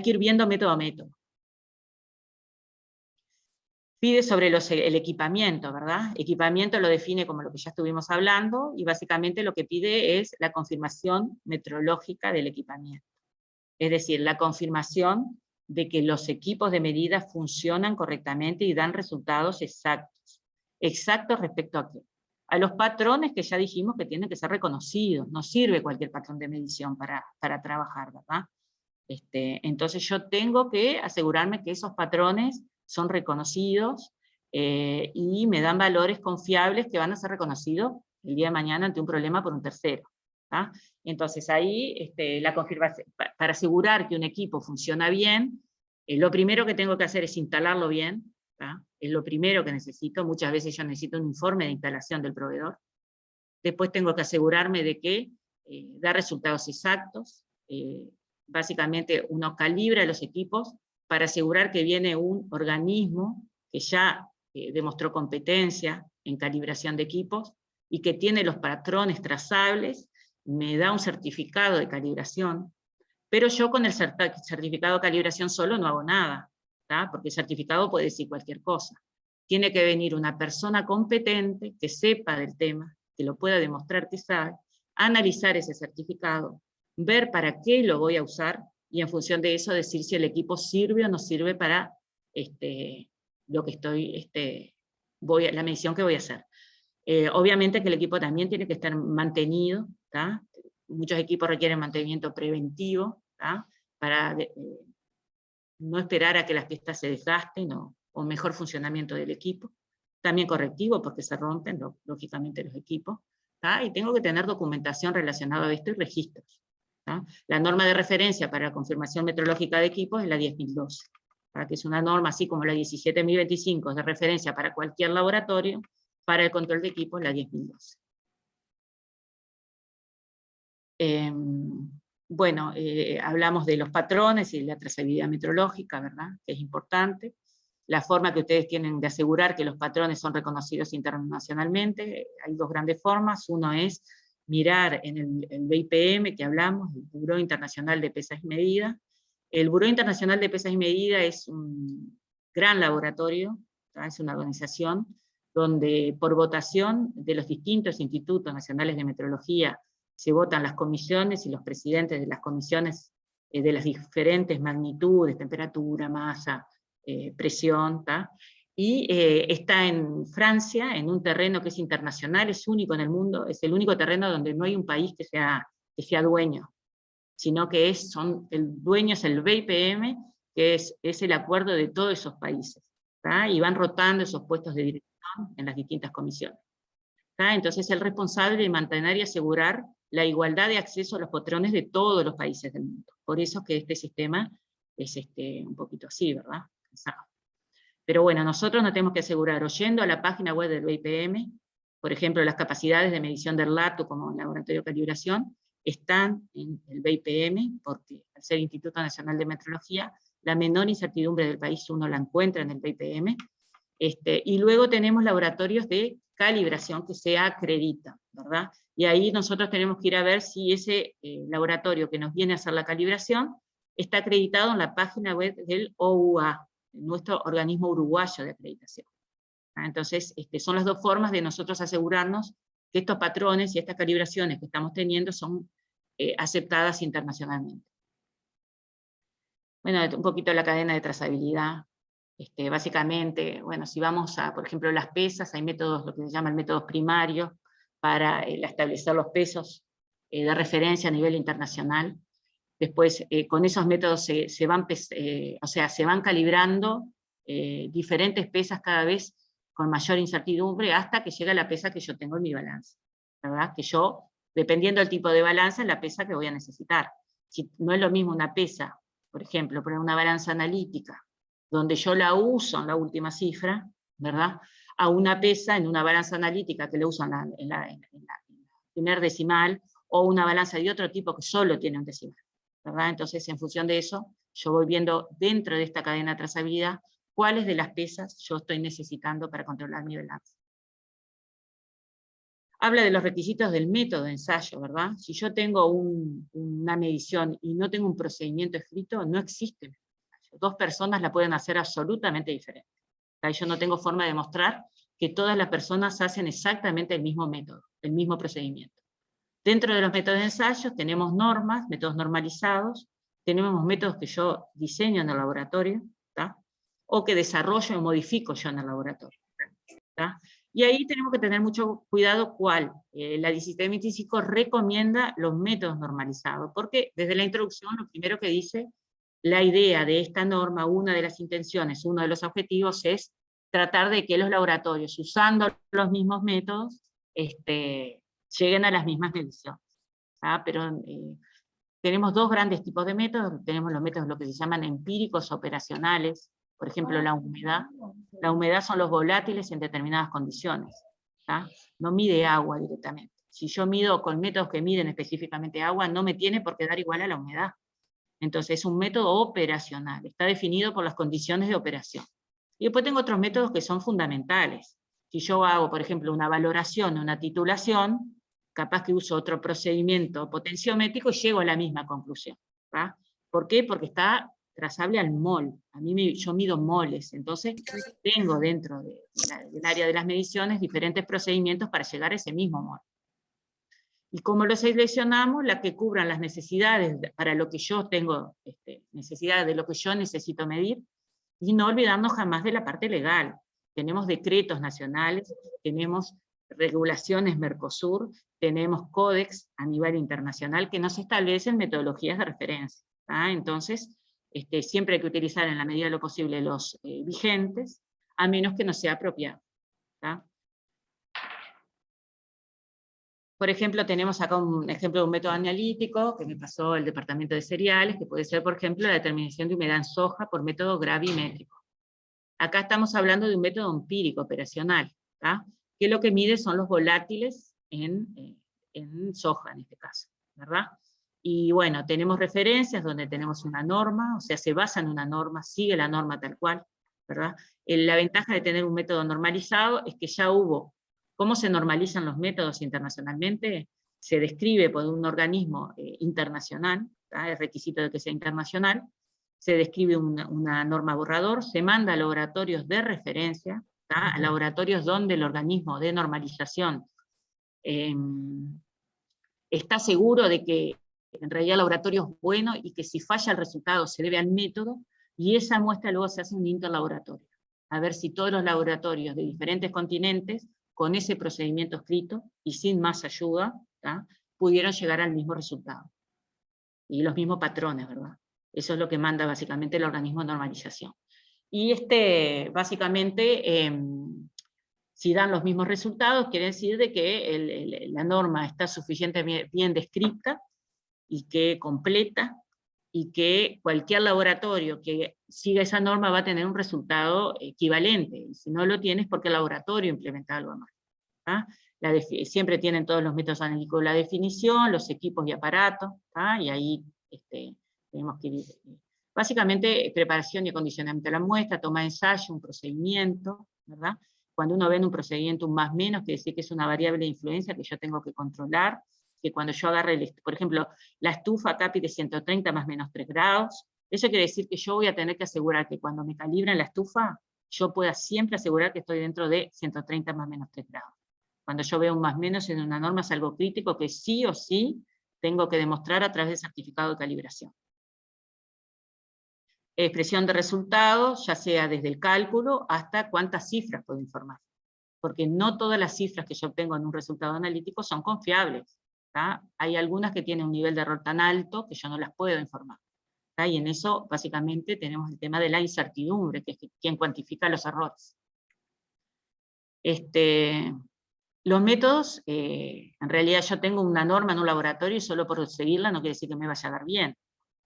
que ir viendo método a método. Pide sobre el equipamiento, ¿verdad? Equipamiento lo define como lo que ya estuvimos hablando, y básicamente lo que pide es la confirmación metrológica del equipamiento. Es decir, la confirmación de que los equipos de medida funcionan correctamente y dan resultados exactos. ¿Exactos respecto a qué? A los patrones que ya dijimos que tienen que ser reconocidos. No sirve cualquier patrón de medición para trabajar, ¿verdad? Entonces yo tengo que asegurarme que esos patrones son reconocidos y me dan valores confiables que van a ser reconocidos el día de mañana ante un problema por un tercero. ¿Ah? Entonces ahí la confirmación, para asegurar que un equipo funciona bien, lo primero que tengo que hacer es instalarlo bien. ¿Ah? Es lo primero que necesito. Muchas veces yo necesito un informe de instalación del proveedor. Después tengo que asegurarme de que da resultados exactos. Básicamente uno calibra los equipos para asegurar que viene un organismo que ya demostró competencia en calibración de equipos y que tiene los patrones trazables, me da un certificado de calibración, pero yo con el certificado de calibración solo no hago nada, ¿tá? Porque el certificado puede decir cualquier cosa. Tiene que venir una persona competente que sepa del tema, que lo pueda demostrar que sabe, analizar ese certificado, ver para qué lo voy a usar, y en función de eso decir si el equipo sirve o no sirve para lo que estoy, la medición que voy a hacer. Obviamente que el equipo también tiene que estar mantenido, ¿tá? Muchos equipos requieren mantenimiento preventivo, ¿tá? Para no esperar a que las piezas se desgasten o mejor funcionamiento del equipo. También correctivo porque se rompen, lógicamente, los equipos. ¿Tá? Y tengo que tener documentación relacionada a esto y registros. ¿Tá? La norma de referencia para la confirmación metrológica de equipos es la 10.012, ¿tá? Que es una norma así como la 17.025 de referencia para cualquier laboratorio, para el control de equipos la 10.012. Bueno, hablamos de los patrones y la trazabilidad metrológica, ¿verdad? Que es importante. La forma que ustedes tienen de asegurar que los patrones son reconocidos internacionalmente, hay dos grandes formas. Uno es mirar en el BIPM que hablamos, el Buró Internacional de Pesas y Medidas. El Buró Internacional de Pesas y Medidas es un gran laboratorio, ¿tá? Es una organización donde por votación de los distintos institutos nacionales de metrología se votan las comisiones y los presidentes de las comisiones de las diferentes magnitudes, temperatura, masa, presión, ¿tá? Y está en Francia, en un terreno que es internacional, es único en el mundo, es el único terreno donde no hay un país que sea dueño, sino que el dueño es el BIPM, que es el acuerdo de todos esos países, ¿tá? Y van rotando esos puestos de dirección en las distintas comisiones. ¿Tá? Entonces es el responsable de mantener y asegurar la igualdad de acceso a los patrones de todos los países del mundo. Por eso que este sistema es un poquito así, ¿verdad? Pero bueno, nosotros nos tenemos que asegurar, oyendo a la página web del BIPM, por ejemplo, las capacidades de medición del LATU como laboratorio de calibración, están en el BIPM, porque al ser Instituto Nacional de Metrología, la menor incertidumbre del país uno la encuentra en el BIPM, y luego tenemos laboratorios de calibración que se acreditan, ¿verdad? Y ahí nosotros tenemos que ir a ver si ese laboratorio que nos viene a hacer la calibración está acreditado en la página web del OUA, nuestro organismo uruguayo de acreditación. Entonces, son las dos formas de nosotros asegurarnos que estos patrones y estas calibraciones que estamos teniendo son aceptadas internacionalmente. Bueno, un poquito la cadena de trazabilidad. Básicamente, bueno, si vamos a, por ejemplo, las pesas, hay métodos, lo que se llaman métodos primarios, para establecer los pesos de referencia a nivel internacional. Después, con esos métodos se van calibrando diferentes pesas cada vez con mayor incertidumbre hasta que llega la pesa que yo tengo en mi balanza, ¿verdad? Que yo, dependiendo del tipo de balanza, es la pesa que voy a necesitar. Si no es lo mismo una pesa, por ejemplo, poner una balanza analítica, donde yo la uso en la última cifra, ¿verdad? A una pesa en una balanza analítica que la uso en la primer decimal, o una balanza de otro tipo que solo tiene un decimal, ¿verdad? Entonces, en función de eso, yo voy viendo dentro de esta cadena de trazabilidad cuáles de las pesas yo estoy necesitando para controlar mi balanza. Habla de los requisitos del método de ensayo, ¿verdad? Si yo tengo una medición y no tengo un procedimiento escrito, no existe. Dos personas la pueden hacer absolutamente diferente. Yo no tengo forma de demostrar que todas las personas hacen exactamente el mismo método, el mismo procedimiento. Dentro de los métodos de ensayo tenemos normas, métodos normalizados, tenemos métodos que yo diseño en el laboratorio, ¿tá? O que desarrollo y modifico yo en el laboratorio, ¿tá? Y ahí tenemos que tener mucho cuidado cuál. La 1725 recomienda los métodos normalizados, porque desde la introducción lo primero que dice, la idea de esta norma, una de las intenciones, uno de los objetivos es tratar de que los laboratorios, usando los mismos métodos, lleguen a las mismas mediciones. Pero tenemos dos grandes tipos de métodos. Tenemos los métodos lo que se llaman empíricos operacionales, por ejemplo la humedad. La humedad son los volátiles en determinadas condiciones. No mide agua directamente. Si yo mido con métodos que miden específicamente agua, no me tiene por qué dar igual a la humedad. Entonces es un método operacional, está definido por las condiciones de operación. Y después tengo otros métodos que son fundamentales. Si yo hago, por ejemplo, una valoración, una titulación, capaz que uso otro procedimiento potenciométrico y llego a la misma conclusión. ¿Va? ¿Por qué? Porque está trazable al mol. Yo mido moles, entonces tengo dentro del área de las mediciones diferentes procedimientos para llegar a ese mismo mol. Y como lo seleccionamos, las que cubran las necesidades para lo que yo tengo, necesidades de lo que yo necesito medir, y no olvidarnos jamás de la parte legal. Tenemos decretos nacionales, tenemos regulaciones Mercosur, tenemos códex a nivel internacional que nos establecen metodologías de referencia. Entonces, siempre hay que utilizar en la medida de lo posible los vigentes, a menos que no sea apropiado. Por ejemplo, tenemos acá un ejemplo de un método analítico que me pasó el departamento de cereales, que puede ser, por ejemplo, la determinación de humedad en soja por método gravimétrico. Acá estamos hablando de un método empírico operacional, que lo que mide son los volátiles en soja, en este caso, ¿verdad? Y bueno, tenemos referencias donde tenemos una norma, o sea, se basa en una norma, sigue la norma tal cual, ¿verdad? La ventaja de tener un método normalizado es que ya hubo. ¿Cómo se normalizan los métodos internacionalmente? Se describe por un organismo internacional, el requisito de que sea internacional, se describe una norma borrador, se manda a laboratorios de referencia, a laboratorios donde el organismo de normalización está seguro de que en realidad el laboratorio es bueno y que si falla el resultado se debe al método, y esa muestra luego se hace un interlaboratorio, a ver si todos los laboratorios de diferentes continentes, con ese procedimiento escrito y sin más ayuda, pudieron llegar al mismo resultado. Y los mismos patrones, ¿verdad? Eso es lo que manda básicamente el organismo de normalización. Y básicamente, si dan los mismos resultados, quiere decir de que la norma está suficientemente bien descrita y que completa, y que cualquier laboratorio que siga esa norma va a tener un resultado equivalente, y si no lo tiene es porque el laboratorio implementa algo más. Siempre tienen todos los métodos analíticos la definición, los equipos y aparatos, y ahí tenemos que ir. Básicamente, preparación y acondicionamiento de la muestra, toma de ensayo, un procedimiento, ¿verdad? Cuando uno ve en un procedimiento un más menos, quiere decir que es una variable de influencia que yo tengo que controlar, que cuando yo agarre, por ejemplo, la estufa acá pide 130 más menos 3 grados, eso quiere decir que yo voy a tener que asegurar que cuando me calibren la estufa, yo pueda siempre asegurar que estoy dentro de 130 más menos 3 grados. Cuando yo veo un más menos en una norma es algo crítico que sí o sí tengo que demostrar a través del certificado de calibración. Expresión de resultados, ya sea desde el cálculo hasta cuántas cifras puedo informar. Porque no todas las cifras que yo obtengo en un resultado analítico son confiables. ¿tá? Hay algunas que tienen un nivel de error tan alto que yo no las puedo informar. ¿tá? Y en eso, básicamente, tenemos el tema de la incertidumbre, que es quien cuantifica los errores. Los métodos, en realidad yo tengo una norma en un laboratorio y solo por seguirla no quiere decir que me vaya a dar bien.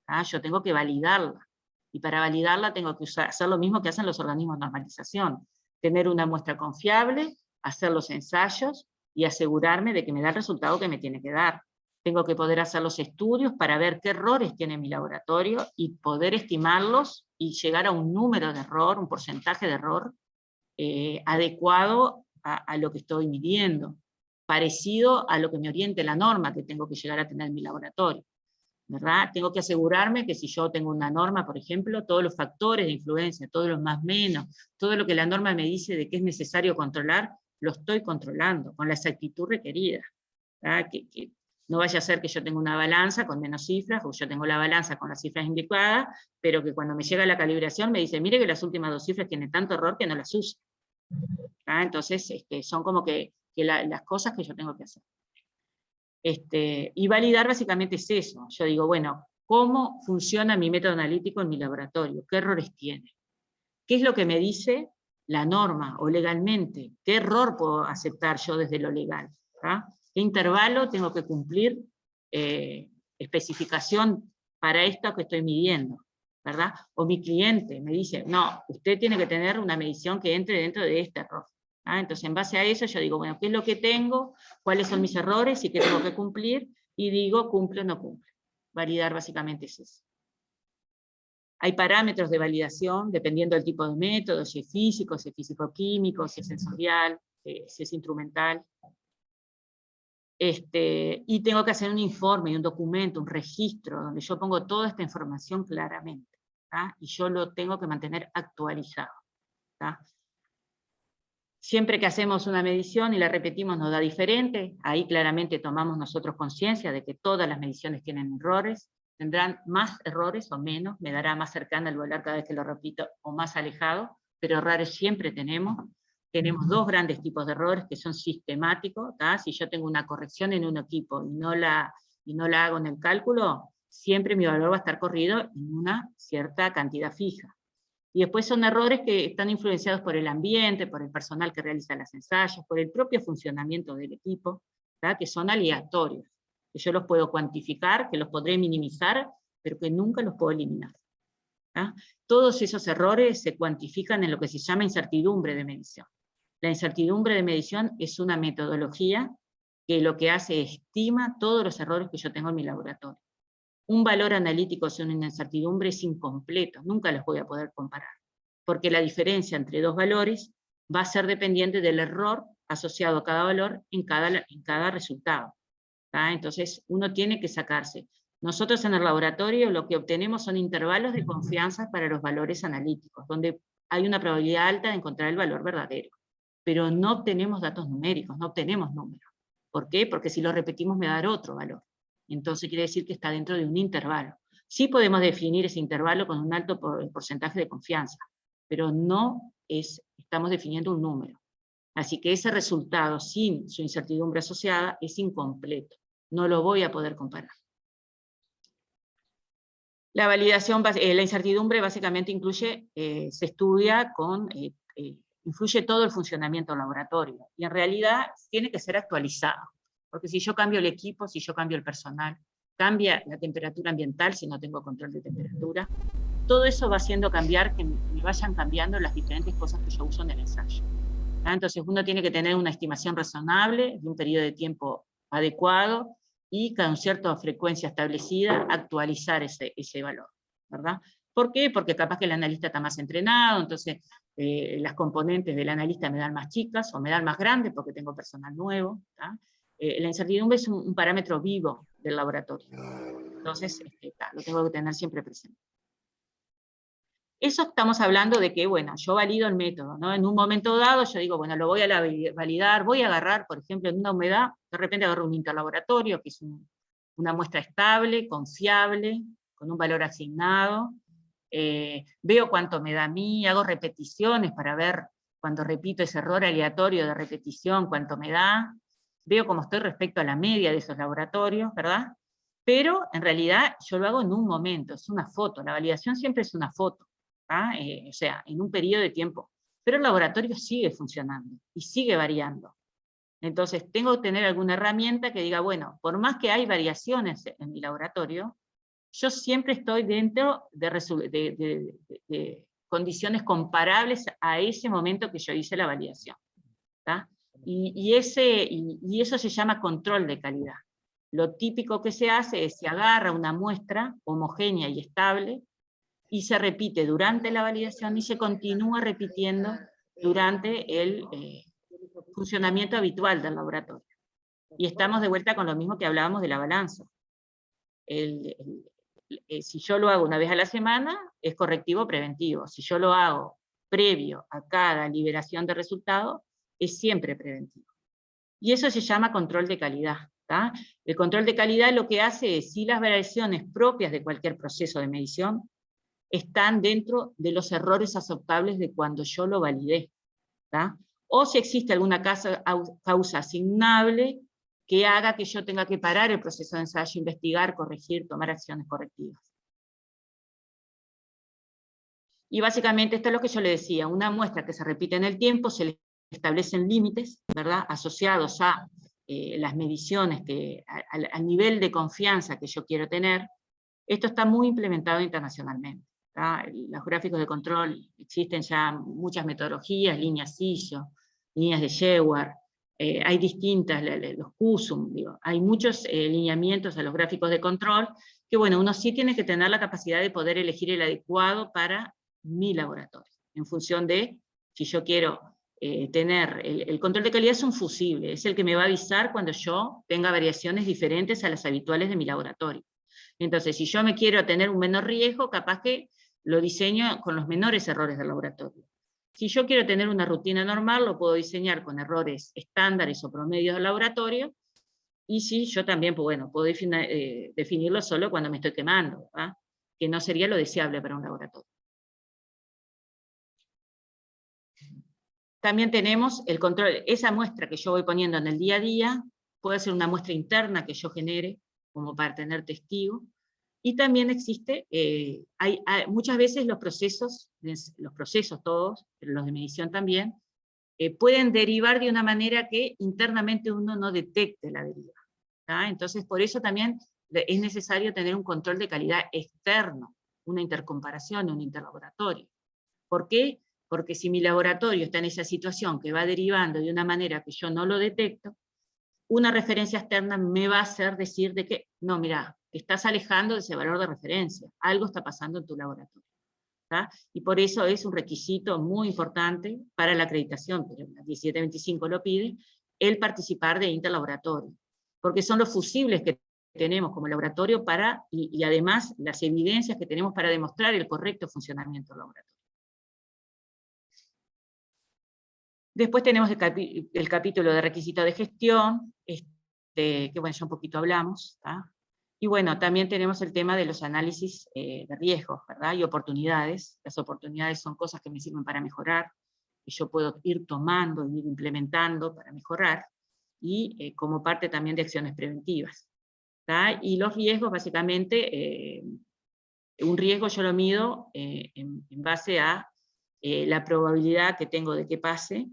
¿tá? Yo tengo que validarla. Y para validarla tengo que hacer lo mismo que hacen los organismos de normalización. Tener una muestra confiable, hacer los ensayos y asegurarme de que me da el resultado que me tiene que dar. Tengo que poder hacer los estudios para ver qué errores tiene mi laboratorio y poder estimarlos y llegar a un número de error, un porcentaje de error adecuado a lo que estoy midiendo, parecido a lo que me oriente la norma que tengo que llegar a tener en mi laboratorio. ¿verdad? Tengo que asegurarme que si yo tengo una norma, por ejemplo, todos los factores de influencia, todos los más menos, todo lo que la norma me dice de que es necesario controlar, lo estoy controlando con la exactitud requerida. Que no vaya a ser que yo tenga una balanza con menos cifras, o yo tengo la balanza con las cifras indicadas, pero que cuando me llega la calibración me dice, mire que las últimas 2 cifras tienen tanto error que no las uso. Entonces, son como que las cosas que yo tengo que hacer. Y validar básicamente es eso. Yo digo, bueno, ¿cómo funciona mi método analítico en mi laboratorio? ¿Qué errores tiene? ¿Qué es lo que me dice la norma o legalmente? ¿Qué error puedo aceptar yo desde lo legal? ¿Qué intervalo tengo que cumplir? Especificación para esto que estoy midiendo, ¿verdad? O mi cliente me dice, no, usted tiene que tener una medición que entre dentro de este error. Entonces, en base a eso, yo digo, bueno, ¿qué es lo que tengo? ¿Cuáles son mis errores? ¿Y qué tengo que cumplir? Y digo, cumple o no cumple. Validar básicamente es eso. Hay parámetros de validación, dependiendo del tipo de método, si es físico-químico, si es sensorial, si es instrumental. Y tengo que hacer un informe, un documento, un registro, donde yo pongo toda esta información claramente. Y yo lo tengo que mantener actualizado. Siempre que hacemos una medición y la repetimos nos da diferente, ahí claramente tomamos nosotros conciencia de que todas las mediciones tienen errores, tendrán más errores o menos, me dará más cercana el valor cada vez que lo repito o más alejado, pero errores siempre tenemos. Tenemos 2 grandes tipos de errores que son sistemáticos. Si yo tengo una corrección en un equipo y no la hago en el cálculo, siempre mi valor va a estar corrido en una cierta cantidad fija. Y después son errores que están influenciados por el ambiente, por el personal que realiza los ensayos, por el propio funcionamiento del equipo, que son aleatorios, que yo los puedo cuantificar, que los podré minimizar, pero que nunca los puedo eliminar. Todos esos errores se cuantifican en lo que se llama incertidumbre de medición. La incertidumbre de medición es una metodología que lo que hace es estima todos los errores que yo tengo en mi laboratorio. Un valor analítico sin una incertidumbre es incompleto, nunca los voy a poder comparar, porque la diferencia entre 2 valores va a ser dependiente del error asociado a cada valor en cada resultado. Entonces, uno tiene que sacarse. Nosotros en el laboratorio lo que obtenemos son intervalos de confianza para los valores analíticos, donde hay una probabilidad alta de encontrar el valor verdadero, pero no obtenemos datos numéricos, no obtenemos números. ¿Por qué? Porque si lo repetimos me va a dar otro valor. Entonces quiere decir que está dentro de un intervalo. Sí podemos definir ese intervalo con un alto porcentaje de confianza, pero no estamos definiendo un número. Así que ese resultado sin su incertidumbre asociada es incompleto. No lo voy a poder comparar. La validación, la incertidumbre básicamente incluye, se estudia influye todo el funcionamiento del laboratorio. Y en realidad tiene que ser actualizado. Porque si yo cambio el equipo, si yo cambio el personal, cambia la temperatura ambiental si no tengo control de temperatura, todo eso va haciendo cambiar que me vayan cambiando las diferentes cosas que yo uso en el ensayo. Entonces uno tiene que tener una estimación razonable de un periodo de tiempo adecuado y con cierta frecuencia establecida actualizar ese valor, ¿verdad? ¿Por qué? Porque capaz que el analista está más entrenado, entonces las componentes del analista me dan más chicas o me dan más grandes porque tengo personal nuevo. La incertidumbre es un parámetro vivo del laboratorio. Entonces, lo tengo que tener siempre presente. Eso estamos hablando de que, bueno, yo valido el método, ¿no? En un momento dado yo digo, bueno, lo voy a validar, voy a agarrar, por ejemplo, en una humedad, de repente agarro un interlaboratorio, que es una muestra estable, confiable, con un valor asignado, veo cuánto me da a mí, hago repeticiones para ver, cuando repito ese error aleatorio de repetición, cuánto me da, veo cómo estoy respecto a la media de esos laboratorios, ¿verdad? Pero en realidad yo lo hago en un momento, es una foto, la validación siempre es una foto. O sea, en un periodo de tiempo. Pero el laboratorio sigue funcionando y sigue variando. Entonces, tengo que tener alguna herramienta que diga, bueno, por más que hay variaciones en mi laboratorio, yo siempre estoy dentro de condiciones comparables a ese momento que yo hice la validación. Y eso se llama control de calidad. Lo típico que se hace es se agarra una muestra homogénea y estable, y se repite durante la validación y se continúa repitiendo durante el funcionamiento habitual del laboratorio. Y estamos de vuelta con lo mismo que hablábamos de la balanza. Si yo lo hago una vez a la semana, es correctivo preventivo. Si yo lo hago previo a cada liberación de resultados, es siempre preventivo. Y eso se llama control de calidad. El control de calidad lo que hace es, si las variaciones propias de cualquier proceso de medición están dentro de los errores aceptables de cuando yo lo validé, o si existe alguna causa asignable que haga que yo tenga que parar el proceso de ensayo, investigar, corregir, tomar acciones correctivas. Y básicamente esto es lo que yo le decía, una muestra que se repite en el tiempo, se le establecen límites, ¿verdad?, asociados a las mediciones, al nivel de confianza que yo quiero tener. Esto está muy implementado internacionalmente. Los gráficos de control, existen ya muchas metodologías, líneas CISO, líneas de Shewar, hay distintas, los CUSUM, hay muchos lineamientos a los gráficos de control, que bueno, uno sí tiene que tener la capacidad de poder elegir el adecuado para mi laboratorio, en función de, si yo quiero tener, el control de calidad es un fusible, es el que me va a avisar cuando yo tenga variaciones diferentes a las habituales de mi laboratorio. Entonces, si yo me quiero tener un menor riesgo, capaz que lo diseño con los menores errores del laboratorio. Si yo quiero tener una rutina normal, lo puedo diseñar con errores estándares o promedios del laboratorio, y si yo también, pues bueno, puedo definirlo solo cuando me estoy quemando, que no sería lo deseable para un laboratorio. También tenemos el control, esa muestra que yo voy poniendo en el día a día, puede ser una muestra interna que yo genere, como para tener testigo, y también existe, muchas veces los procesos todos, pero los de medición también, pueden derivar de una manera que internamente uno no detecte la deriva. Entonces, por eso también es necesario tener un control de calidad externo, una intercomparación, un interlaboratorio. ¿Por qué? Porque si mi laboratorio está en esa situación que va derivando de una manera que yo no lo detecto, una referencia externa me va a hacer decir de que, no, mira, te estás alejando de ese valor de referencia, algo está pasando en tu laboratorio. Y por eso es un requisito muy importante para la acreditación, pero la 1725 lo pide, el participar de interlaboratorio, porque son los fusibles que tenemos como laboratorio y además las evidencias que tenemos para demostrar el correcto funcionamiento del laboratorio. Después tenemos el capítulo de requisitos de gestión, que bueno, ya un poquito hablamos, y bueno, también tenemos el tema de los análisis de riesgos, ¿verdad? Y oportunidades. Las oportunidades son cosas que me sirven para mejorar, que yo puedo ir tomando, ir implementando para mejorar, y como parte también de acciones preventivas. Y los riesgos, básicamente, un riesgo yo lo mido en base a la probabilidad que tengo de que pase,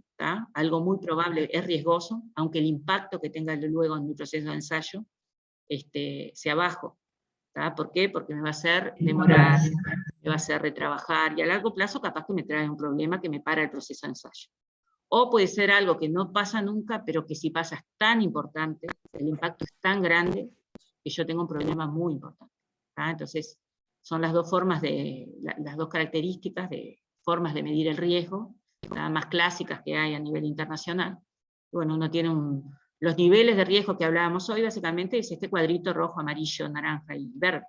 algo muy probable es riesgoso, aunque el impacto que tenga luego en mi proceso de ensayo sea bajo. ¿Por qué? Porque me va a hacer demorar, me va a hacer retrabajar, y a largo plazo capaz que me trae un problema que me para el proceso de ensayo. O puede ser algo que no pasa nunca, pero que si pasa es tan importante, el impacto es tan grande, que yo tengo un problema muy importante. Entonces, son las dos formas las dos características de formas de medir el riesgo, más clásicas que hay a nivel internacional. Bueno, uno tiene los niveles de riesgo que hablábamos hoy, básicamente es este cuadrito rojo, amarillo, naranja y verde.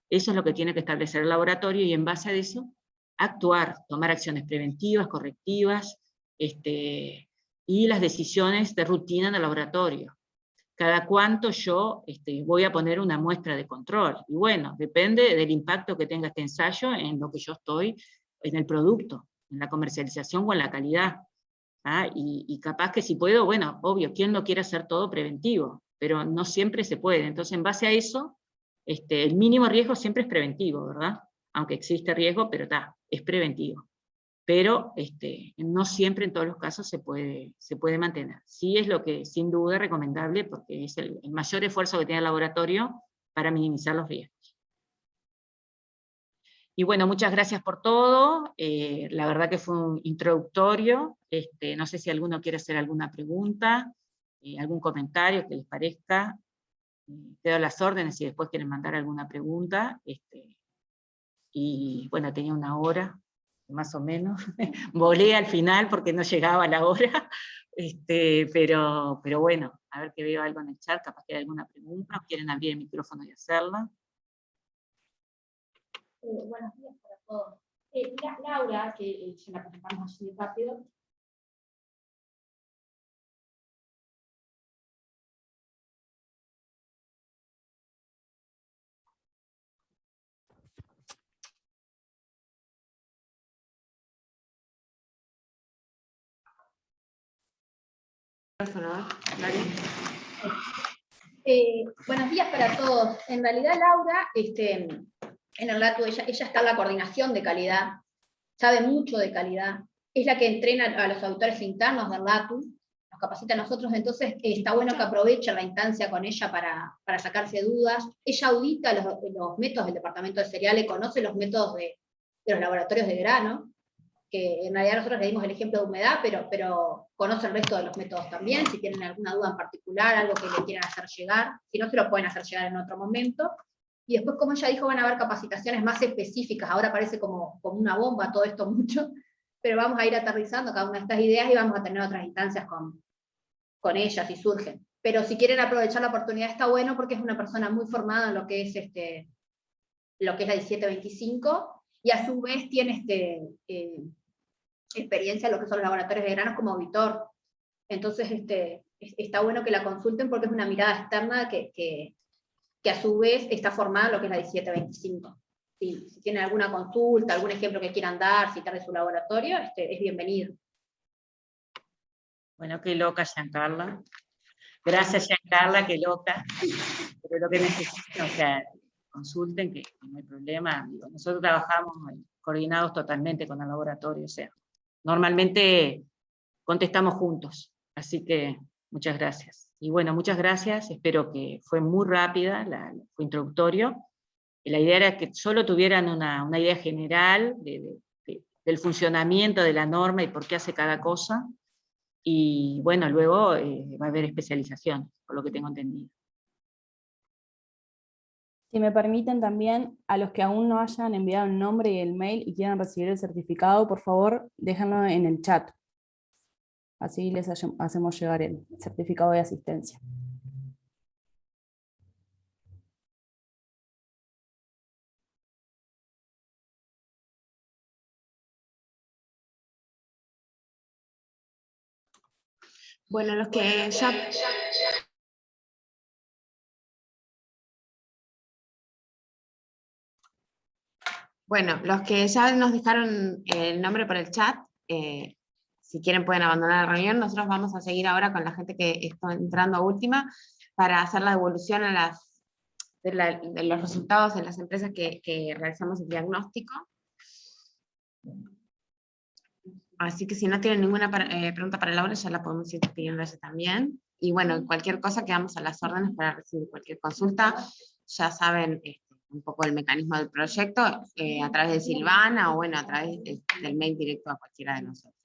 Eso es lo que tiene que establecer el laboratorio, y en base a eso actuar, tomar acciones preventivas, correctivas, y las decisiones de rutina en el laboratorio. Cada cuánto yo voy a poner una muestra de control. Y bueno, depende del impacto que tenga este ensayo en lo que yo estoy, en el producto, en la comercialización o en la calidad. ¿Ah? Y capaz que si puedo, bueno, obvio, ¿quién no quiere hacer todo preventivo? Pero no siempre se puede. Entonces, en base a eso, el mínimo riesgo siempre es preventivo, ¿verdad? Aunque existe riesgo, pero es preventivo. Pero no siempre en todos los casos se puede mantener. Sí es lo que sin duda es recomendable, porque es el mayor esfuerzo que tiene el laboratorio para minimizar los riesgos. Y bueno, muchas gracias por todo. La verdad que fue un introductorio. No sé si alguno quiere hacer alguna pregunta, algún comentario que les parezca. Quedo a las órdenes si después quieren mandar alguna pregunta. Y bueno, tenía una hora, más o menos. Volé al final porque no llegaba la hora. Pero bueno, a ver que veo algo en el chat, capaz que hay alguna pregunta, o quieren abrir el micrófono y hacerla. Buenos días para todos. Laura, que se la presentamos así rápido. Buenos días para todos. En realidad Laura, en el LATU, ella está en la coordinación de calidad, sabe mucho de calidad, es la que entrena a los auditores internos del LATU, nos capacita a nosotros, entonces está bueno que aprovechen la instancia con ella para sacarse dudas. Ella audita los métodos del departamento de cereales, conoce los métodos de los laboratorios de grano, que en realidad nosotros le dimos el ejemplo de humedad, pero conoce el resto de los métodos también, si tienen alguna duda en particular, algo que le quieran hacer llegar, si no se lo pueden hacer llegar en otro momento. Y después, como ella dijo, van a haber capacitaciones más específicas, ahora parece como una bomba todo esto mucho, pero vamos a ir aterrizando cada una de estas ideas y vamos a tener otras instancias con ellas si surgen. Pero si quieren aprovechar la oportunidad está bueno porque es una persona muy formada en lo que es la 1725, y a su vez tiene experiencia en lo que son los laboratorios de granos como auditor. Entonces está bueno que la consulten porque es una mirada externa que a su vez está formada en lo que es la 1725. Si tienen alguna consulta, algún ejemplo que quieran dar, citar de su laboratorio, es bienvenido. Bueno, qué loca Giancarla. Gracias Giancarla, qué loca. Pero lo que necesiten, o sea, consulten, que no hay problema. Digo, nosotros trabajamos coordinados totalmente con el laboratorio, o sea, normalmente contestamos juntos, así que muchas gracias. Y bueno, muchas gracias, espero que fue muy rápida, fue introductorio. La idea era que solo tuvieran una idea general del funcionamiento de la norma y por qué hace cada cosa, y bueno, luego va a haber especialización, por lo que tengo entendido. Si me permiten también, a los que aún no hayan enviado el nombre y el mail y quieran recibir el certificado, por favor, déjenlo en el chat. Así les hacemos llegar el certificado de asistencia. Bueno, los que ya... Bueno, los que ya nos dejaron el nombre por el chat, si quieren pueden abandonar la reunión. Nosotros vamos a seguir ahora con la gente que está entrando a última para hacer la devolución a de los resultados en las empresas que realizamos el diagnóstico. Así que si no tienen ninguna pregunta para Laura, ya la podemos ir pidiendo a ella también. Y bueno, cualquier cosa quedamos a las órdenes para recibir cualquier consulta. Ya saben un poco el mecanismo del proyecto a través de Silvana o bueno, a través del mail directo a cualquiera de nosotros.